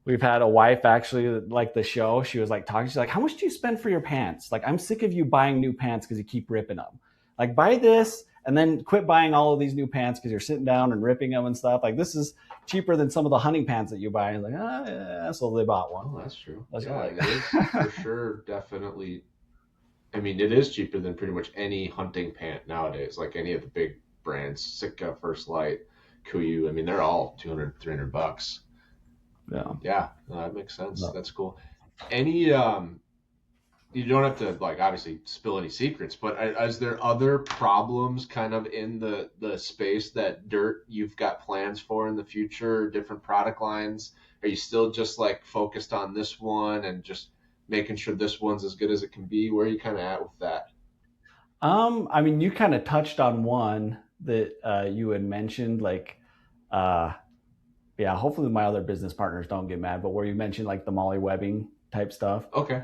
S2: we've had a wife actually like the show. She was like talking. She's like, "How much do you spend for your pants? Like, I'm sick of you buying new pants because you keep ripping them. Like, buy this and then quit buying all of these new pants because you're sitting down and ripping them and stuff. Like, this is cheaper than some of the hunting pants that you buy." And like, oh yeah. So they bought one.
S1: Oh, that's true.
S2: That's
S1: Yeah,
S2: like...
S1: it is for sure. Definitely. I mean, it is cheaper than pretty much any hunting pant nowadays. Like any of the big brands, Sitka, First Light, Kuiu. I mean, they're all $200, $300.
S2: Yeah.
S1: Yeah, no, that makes sense.
S2: No.
S1: That's cool. Any you don't have to like obviously spill any secrets, but is there other problems kind of in the space that dirt you've got plans for in the future, different product lines? Are you still just like focused on this one and just making sure this one's as good as it can be? Where are you kind of at with that?
S2: I mean, you kind of touched on one that you had mentioned, like, uh, yeah, hopefully my other business partners don't get mad, but where you mentioned like the molly webbing type stuff.
S1: Okay.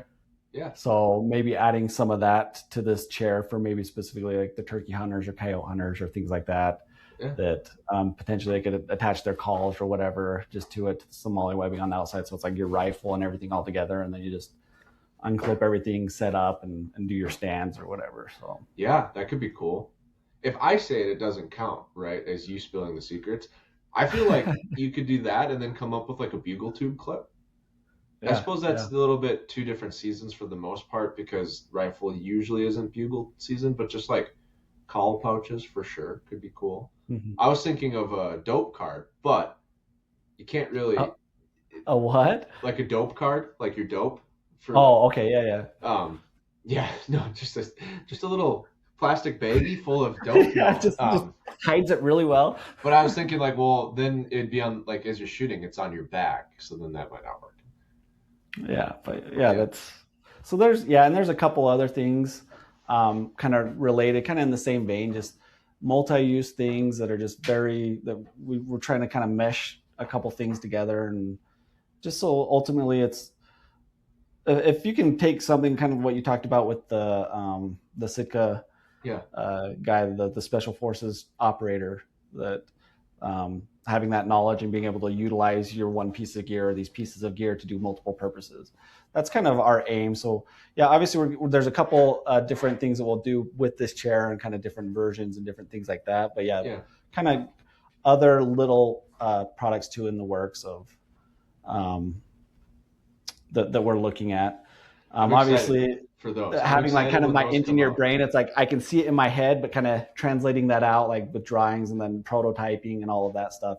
S1: Yeah.
S2: So maybe adding some of that to this chair for maybe specifically like the turkey hunters or coyote hunters or things like that,
S1: Yeah.
S2: that potentially they could attach their calls or whatever just to it, some molly webbing on the outside. So it's like your rifle and everything all together. And then you just unclip everything, set up and do your stands or whatever. So
S1: Yeah, that could be cool. If I say it, it doesn't count, right? As you spilling the secrets. I feel like you could do that and then come up with like a bugle tube clip. I suppose that's a little bit two different seasons for the most part because rifle usually isn't bugle season, but just like call pouches for sure could be cool.
S2: Mm-hmm.
S1: I was thinking of a dope card, but you can't really.
S2: A what?
S1: Like a dope card, like your dope.
S2: Okay, yeah.
S1: Yeah, no, just a little plastic baggie full of dope.
S2: Yeah, just hides it really well.
S1: But I was thinking like, well, then it'd be on like as you're shooting, it's on your back, so then that might not work.
S2: Yeah, but yeah, that's so there's and there's a couple other things kind of related, kind of in the same vein, just multi-use things that are just that we're trying to kind of mesh a couple things together, and just so ultimately it's if you can take something kind of what you talked about with the Sitka guy, the special forces operator, that having that knowledge and being able to utilize your one piece of gear or these pieces of gear to do multiple purposes. That's kind of our aim. So yeah, obviously there's a couple different things that we'll do with this chair and kind of different versions and different things like that. But yeah. Kind of other little products too in the works of that we're looking at. Obviously
S1: for those.
S2: Having like kind of my engineer brain, it's like I can see it in my head, but kind of translating that out like with drawings and then prototyping and all of that stuff.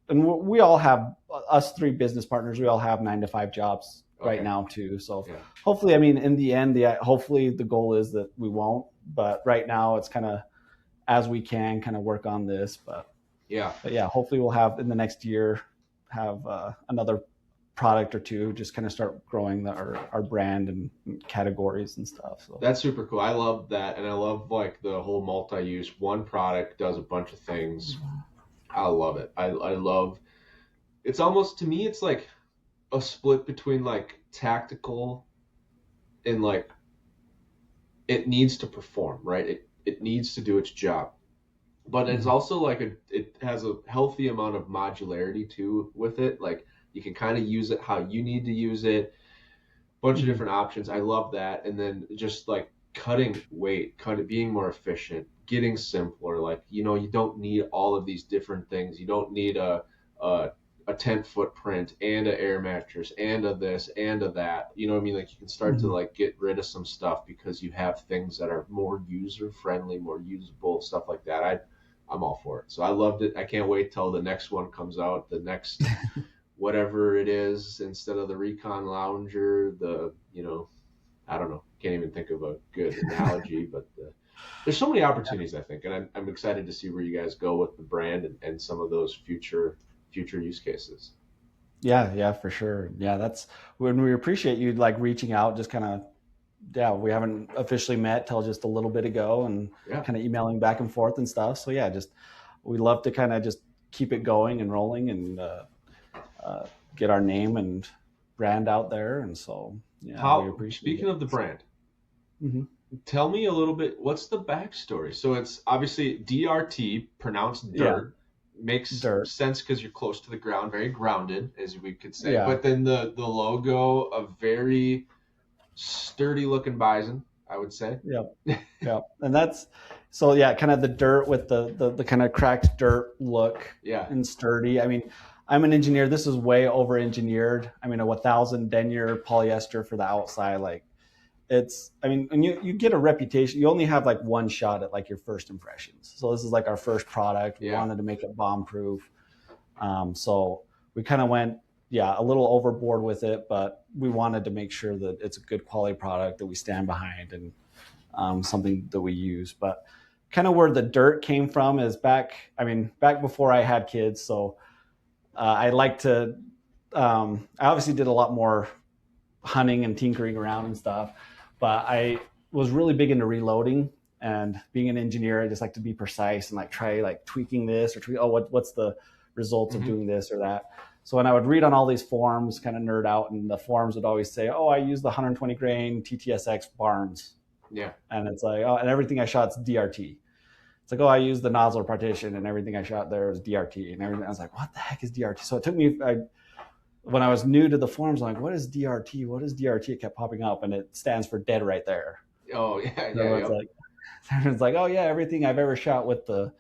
S2: And we all have, us three business partners, we all have 9-to-5 jobs right now too. So hopefully, I mean, in the end, hopefully the goal is that we won't, but right now it's kind of as we can kind of work on this. But yeah, hopefully we'll have in the next year have another product or two, just kind of start growing our brand and categories and stuff. So
S1: that's super cool. I love that. And I love like the whole multi-use, one product does a bunch of things. I love it. I love, it's almost, to me, it's like a split between like tactical and like it needs to perform, right? It needs to do its job, but it's also like it has a healthy amount of modularity too with it. Like you can kind of use it how you need to use it. Bunch of different options. I love that. And then just like cutting weight, being more efficient, getting simpler. Like, you don't need all of these different things. You don't need a tent footprint and an air mattress and a this and a that. You know what I mean? Like you can start to like get rid of some stuff because you have things that are more user friendly, more usable, stuff like that. I'm all for it. So I loved it. I can't wait till the next one comes out, the next whatever it is, instead of the Recon Lounger, I don't know, can't even think of a good analogy, but there's so many opportunities, I think, and I'm excited to see where you guys go with the brand and some of those future use cases.
S2: Yeah, for sure. Yeah, that's when we appreciate you like reaching out, just kind of, we haven't officially met till just a little bit ago, and kind of emailing back and forth and stuff. So yeah, we love to kind of just keep it going and rolling and get our name and brand out there. And so we appreciate
S1: speaking of the brand, Tell me a little bit, what's the backstory? So it's obviously DRT, pronounced
S2: Yeah,
S1: dirt, makes
S2: dirt.
S1: sense because you're close to the ground, very grounded, as we could say.
S2: Yeah,
S1: But then the logo, a very sturdy looking bison, I would say.
S2: yeah, yeah. And that's so yeah, kind of the dirt with the kind of cracked dirt look
S1: Yeah,
S2: and sturdy. I mean, I'm an engineer. This is way over engineered. I mean, a 1,000 denier polyester for the outside, like it's, I mean, and you get a reputation. You only have like one shot at like your first impressions. So this is like our first product. We
S1: yeah,
S2: wanted to make it bomb proof. So we kind of went, yeah, a little overboard with it, but we wanted to make sure that it's a good quality product that we stand behind and something that we use. But kind of where the dirt came from is back, I mean, back before I had kids. So I like to, I obviously did a lot more hunting and tinkering around and stuff, but I was really big into reloading. And being an engineer, I just like to be precise and like try like tweaking this or tweak, what's the results of doing this or that. So when I would read on all these forums, kind of nerd out, and the forums would always say, "Oh, I use the 120 grain TTSX Barnes,"
S1: yeah.
S2: and it's like, "Oh, and everything I shot's DRT." It's like, "Oh, I use the nozzle partition, and everything I shot there is DRT," and everything. I was like, "What the heck is DRT?" So it took me, when I was new to the forums, I'm like, "What is DRT? What is DRT?" It kept popping up, and it stands for dead right there.
S1: Oh, yeah,
S2: So
S1: yeah,
S2: it's
S1: yeah.
S2: like, it's like, "Oh yeah, everything I've ever shot with the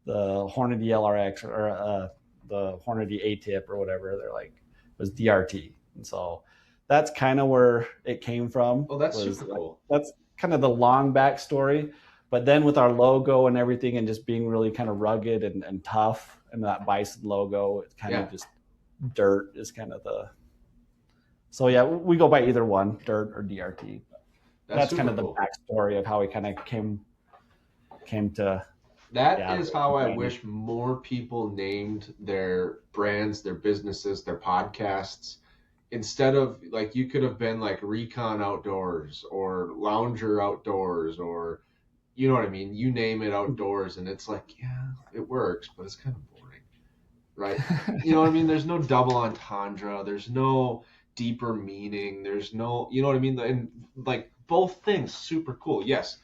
S2: Hornady LRX or the Hornady A-tip or whatever, they're like, was DRT." And so that's kind of where it came from.
S1: Oh, that's
S2: Was
S1: super
S2: like,
S1: cool.
S2: that's kind of the long backstory. But then with our logo and everything and just being really kind of rugged and tough, and that bison logo, it's kind of just dirt is kind of the. So yeah, we go by either one, dirt or DRT. That's kind of the
S1: cool.
S2: backstory of how we kind of came to.
S1: That is how I wish more people named their brands, their businesses, their podcasts. Instead of like, you could have been like Recon Outdoors or Lounger Outdoors, or you know what I mean? You name it, outdoors, and it's like, yeah, it works, but it's kind of boring, right? You know what I mean? There's no double entendre. There's no deeper meaning. There's no, you know what I mean? And like both things, super cool. Yes,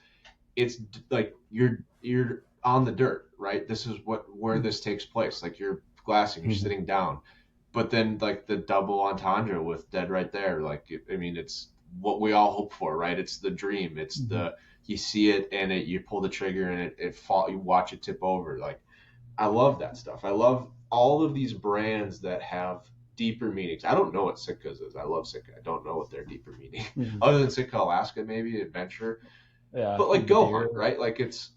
S1: it's like you're on the dirt, right? This is where this takes place. Like you're glassing, you're sitting down, but then like the double entendre with dead right there. Like I mean, it's what we all hope for, right? It's the dream. It's the you see it and you pull the trigger and it fall. You watch it tip over. Like I love that stuff. I love all of these brands that have deeper meanings. I don't know what Sitka's is. I love Sitka. I don't know what their deeper meaning, other than Sitka, Alaska, maybe adventure.
S2: Yeah,
S1: But like go hunt, right? Like it's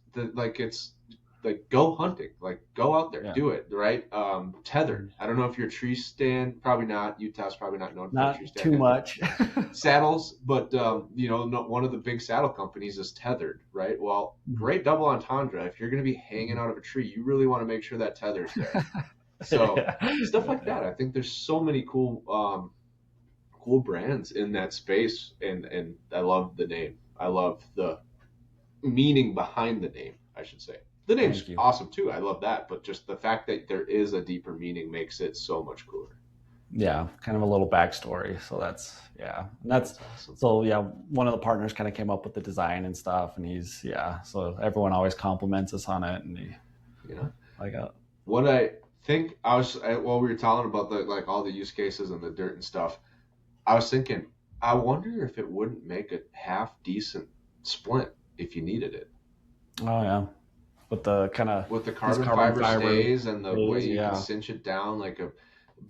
S1: go hunting, like go out there, do it, right? Tethered. I don't know if you're a tree stand, probably not. Utah's probably not known for a tree stand.
S2: Not too much.
S1: Saddles, but one of the big saddle companies is Tethered, right? Well, great double entendre. If you're going to be hanging out of a tree, you really want to make sure that tether's there. So stuff like that. I think there's so many cool brands in that space, and I love the name. I love the meaning behind the name, I should say. The name's awesome too. I love that, but just the fact that there is a deeper meaning makes it so much cooler.
S2: Yeah, kind of a little backstory. So that's awesome. So yeah, one of the partners kind of came up with the design and stuff, and so everyone always compliments us on it, and
S1: what I think while we were talking about like all the use cases and the dirt and stuff, I was thinking, I wonder if it wouldn't make a half decent splint if you needed it.
S2: Oh yeah, with the carbon
S1: fiber stays and the way you can cinch it down like a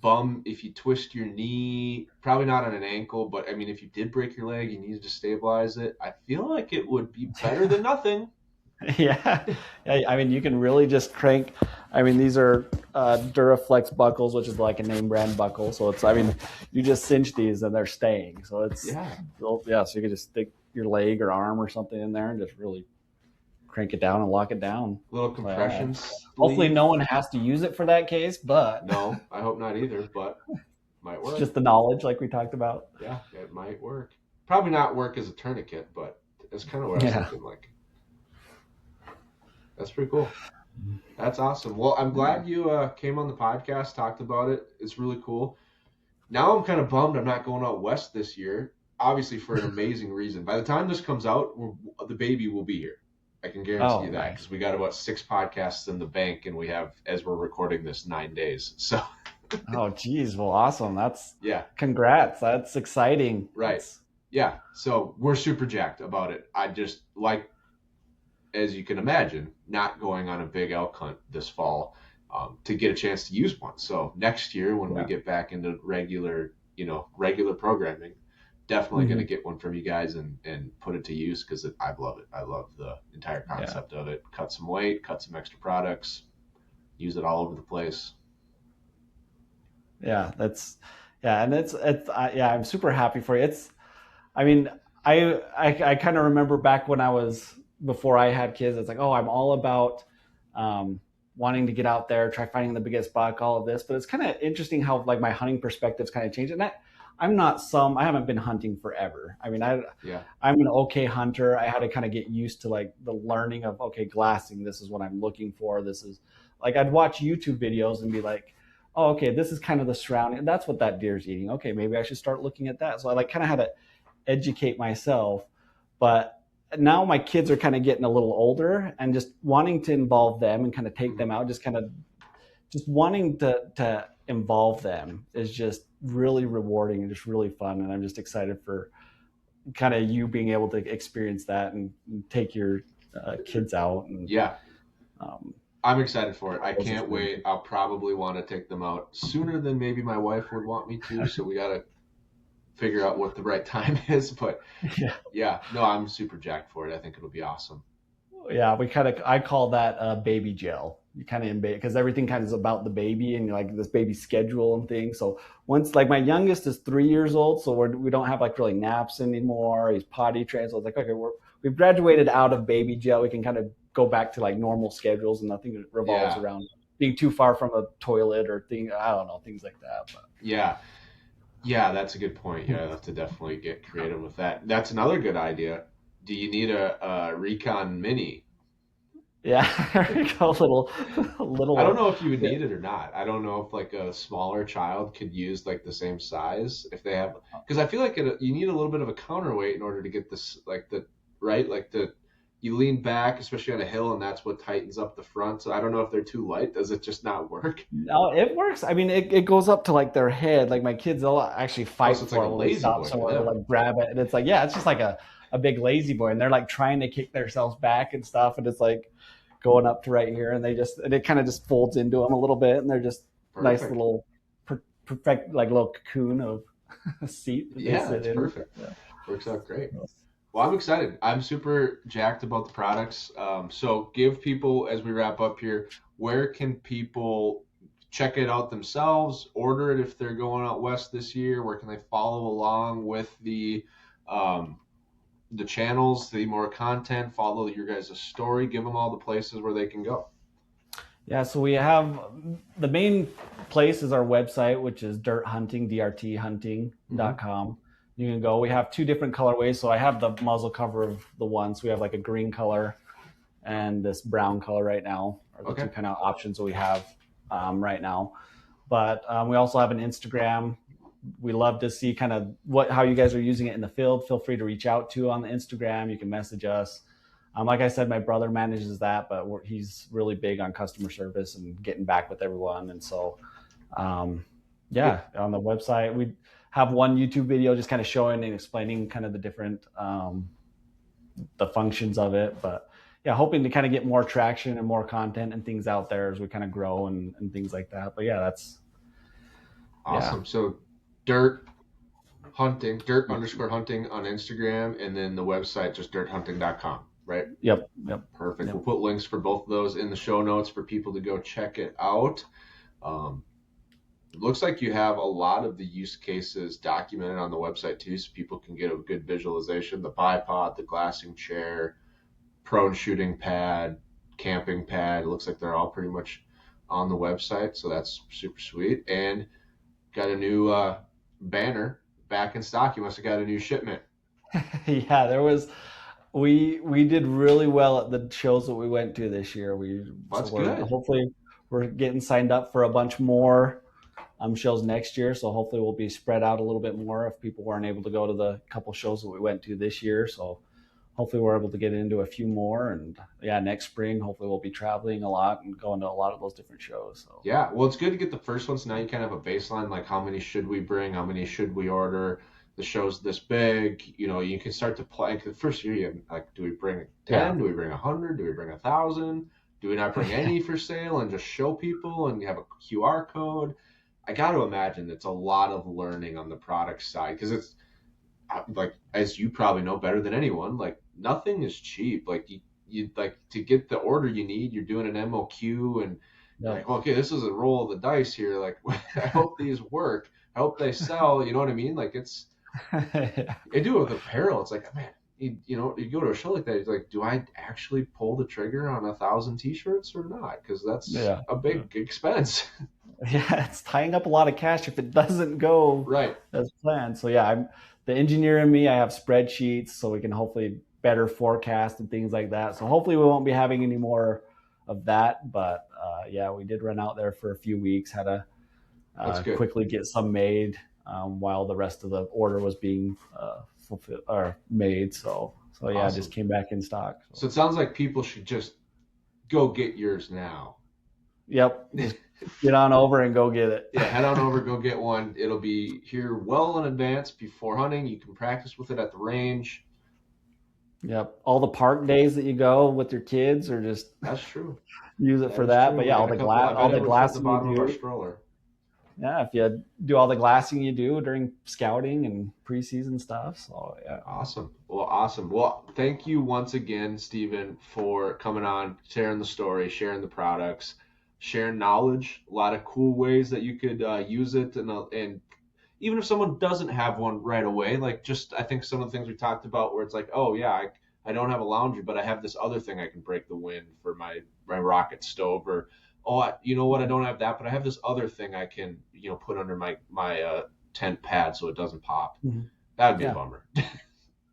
S1: bum. If you twist your knee, probably not on an ankle, but I mean, if you did break your leg, you needed to stabilize it. I feel like it would be better than nothing.
S2: Yeah. I mean, you can really just crank. I mean, these are Duraflex buckles, which is like a name brand buckle. So it's, I mean, you just cinch these and they're staying. So it's, so you can just stick your leg or arm or something in there and just really crank it down and lock it down.
S1: Little compression.
S2: Hopefully no one has to use it for that case, but.
S1: No, I hope not either, but might work.
S2: It's just the knowledge like we talked about.
S1: Yeah, it might work. Probably not work as a tourniquet, but it's kind of what I was thinking like. That's pretty cool. That's awesome. Well, I'm glad you came on the podcast, talked about it. It's really cool. Now I'm kind of bummed I'm not going out west this year. obviously for an amazing reason. By the time this comes out, the baby will be here. I can guarantee you that, because we got about 6 podcasts in the bank, and we have, as we're recording this, 9 days. So.
S2: Oh, geez. Well, awesome. That's
S1: congrats.
S2: That's exciting.
S1: Right. Yeah. So we're super jacked about it. I just like, as you can imagine, not going on a big elk hunt this fall to get a chance to use one. So next year when we get back into regular programming, definitely going to get one from you guys and put it to use, because I love it. I love the entire concept of it. Cut some weight, cut some extra products, use it all over the place.
S2: Yeah, and I'm super happy for you. I kind of remember back when before I had kids, it's like, oh, I'm all about wanting to get out there, try finding the biggest buck, all of this. But it's kind of interesting how like my hunting perspectives kind of changed. And I haven't been hunting forever. I mean, I'm an okay hunter. I had to kind of get used to like the learning of, okay, glassing, this is what I'm looking for. This is like, I'd watch YouTube videos and be like, oh, okay, this is kind of the surrounding. That's what that deer's eating. Okay, maybe I should start looking at that. So I like kind of had to educate myself. But now my kids are kind of getting a little older, and just wanting to involve them and kind of take them out, just wanting to involve them is just really rewarding and just really fun. And I'm just excited for kind of you being able to experience that and take your kids out. And,
S1: I'm excited for it. I can't wait. I'll probably want to take them out sooner than maybe my wife would want me to. So we got to figure out what the right time is. But no, I'm super jacked for it. I think it'll be awesome.
S2: Yeah, I call that baby gel. You kind of because everything kind of is about the baby and like this baby schedule and things. So once, like, my youngest is 3 years old, so we don't have like really naps anymore. He's potty trained. So it's like, okay, we've graduated out of baby gel. We can kind of go back to like normal schedules, and nothing revolves around being too far from a toilet or I don't know, things like that. But
S1: yeah, that's a good point. Yeah, I'll have to definitely get creative with that. That's another good idea. Do you need a Recon Mini?
S2: Yeah, a little.
S1: I don't know if you would need it or not. I don't know if like a smaller child could use like the same size if they have, because I feel like you need a little bit of a counterweight in order to get this, like you lean back, especially on a hill, and that's what tightens up the front. So I don't know if they're too light. Does it just not work?
S2: No, it works. I mean, it goes up to like their head. Like my kids, they'll actually fight
S1: for it when they stop
S2: somewhere to like grab it, and it's like, it's just like a big lazy boy, and they're like trying to kick themselves back and stuff, and it's like going up to right here, and it kind of just folds into them a little bit, and they're just nice little perfect like little cocoon of a seat.
S1: It's perfect. Yeah. Works out great. Well, I'm excited. I'm super jacked about the products. So give people, as we wrap up here, where can people check it out themselves, order it if they're going out west this year? Where can they follow along with the channels, the more content, follow your guys' story? Give them all the places where they can go.
S2: Yeah, so we have the main place is our website, which is DRTHunting.com. You can go. We have 2 different colorways. So I have the muzzle cover of the one. So we have like a green color and this brown color right now, are the 2 kind of options that we have right now. But we also have an Instagram. We love to see kind of how you guys are using it in the field. Feel free to reach out to on the Instagram. You can message us. Like I said, my brother manages that, but he's really big on customer service and getting back with everyone. And so, on the website, we have one YouTube video just kind of showing and explaining kind of the different the functions of it. But hoping to kind of get more traction and more content and things out there as we kind of grow and things like that. But that's
S1: awesome. So dirt_hunting on Instagram, and then the website just dirthunting.com, right?
S2: Yep.
S1: Perfect. We'll put links for both of those in the show notes for people to go check it out. It looks like you have a lot of the use cases documented on the website too, so people can get a good visualization. The bipod, the glassing chair, prone shooting pad, camping pad. It looks like they're all pretty much on the website, so that's super sweet. And got a new banner back in stock. You must have got a new shipment.
S2: There was. We did really well at the shows that we went to this year.
S1: That's good.
S2: Hopefully we're getting signed up for a bunch more shows next year. So hopefully we'll be spread out a little bit more if people weren't able to go to the couple shows that we went to this year. So hopefully we're able to get into a few more. And yeah, next spring, hopefully we'll be traveling a lot and going to a lot of those different shows. So
S1: yeah, well, it's good to get the first ones. Now you kind of have a baseline, like how many should we bring? How many should we order? The show's this big, you can start to play. The first year, you like, do we bring 10? Yeah. Do we bring 100? Do we bring 1,000? Do we not bring any for sale and just show people and have a QR code? I got to imagine it's a lot of learning on the product side, because it's like, as you probably know better than anyone, like nothing is cheap. Like you like to get the order you need, you're doing an MOQ and like, okay, this is a roll of the dice here. Like, I hope these work. I hope they sell. You know what I mean? Like it's, I do it with apparel. It's like, man, you go to a show like that. It's like, do I actually pull the trigger on 1,000 T-shirts or not? Because that's a big expense.
S2: Yeah, it's tying up a lot of cash if it doesn't go
S1: right
S2: as planned. So yeah, I'm the engineer in me. I have spreadsheets so we can hopefully better forecast and things like that. So hopefully we won't be having any more of that. But yeah, we did run out there for a few weeks. Had to quickly get some made while the rest of the order was being fulfilled or made. So yeah, awesome. I just came back in stock.
S1: So it sounds like people should just go get yours now.
S2: Yep. Just get on over and go get it.
S1: Yeah, head on over, go get one. It'll be here well in advance before hunting. You can practice with it at the range.
S2: Yep. All the park days that you go with your kids are just
S1: that's true.
S2: Use it for that. But yeah, all the glassing you do. Our stroller. Yeah, if you do all the glassing you do during scouting and preseason stuff. So yeah.
S1: Awesome. Well, thank you once again, Steven, for coming on, sharing the story, sharing the products, sharing knowledge, a lot of cool ways that you could use it. And even if someone doesn't have one right away, like just, I think some of the things we talked about where it's like, oh yeah, I don't have a lounger, but I have this other thing I can break the wind for my rocket stove, or, oh, you know what? I don't have that, but I have this other thing I can, put under my tent pad so it doesn't pop. Mm-hmm. That'd be a bummer.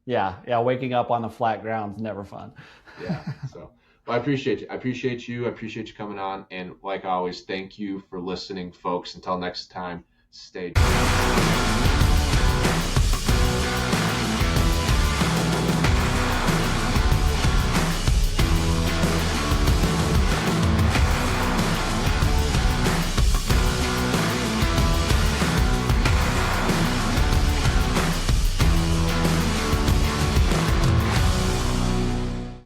S2: Yeah. Waking up on the flat ground is never fun.
S1: Yeah. So, well, I appreciate you. I appreciate you coming on. And like always, thank you for listening, folks. Until next time, stay tuned.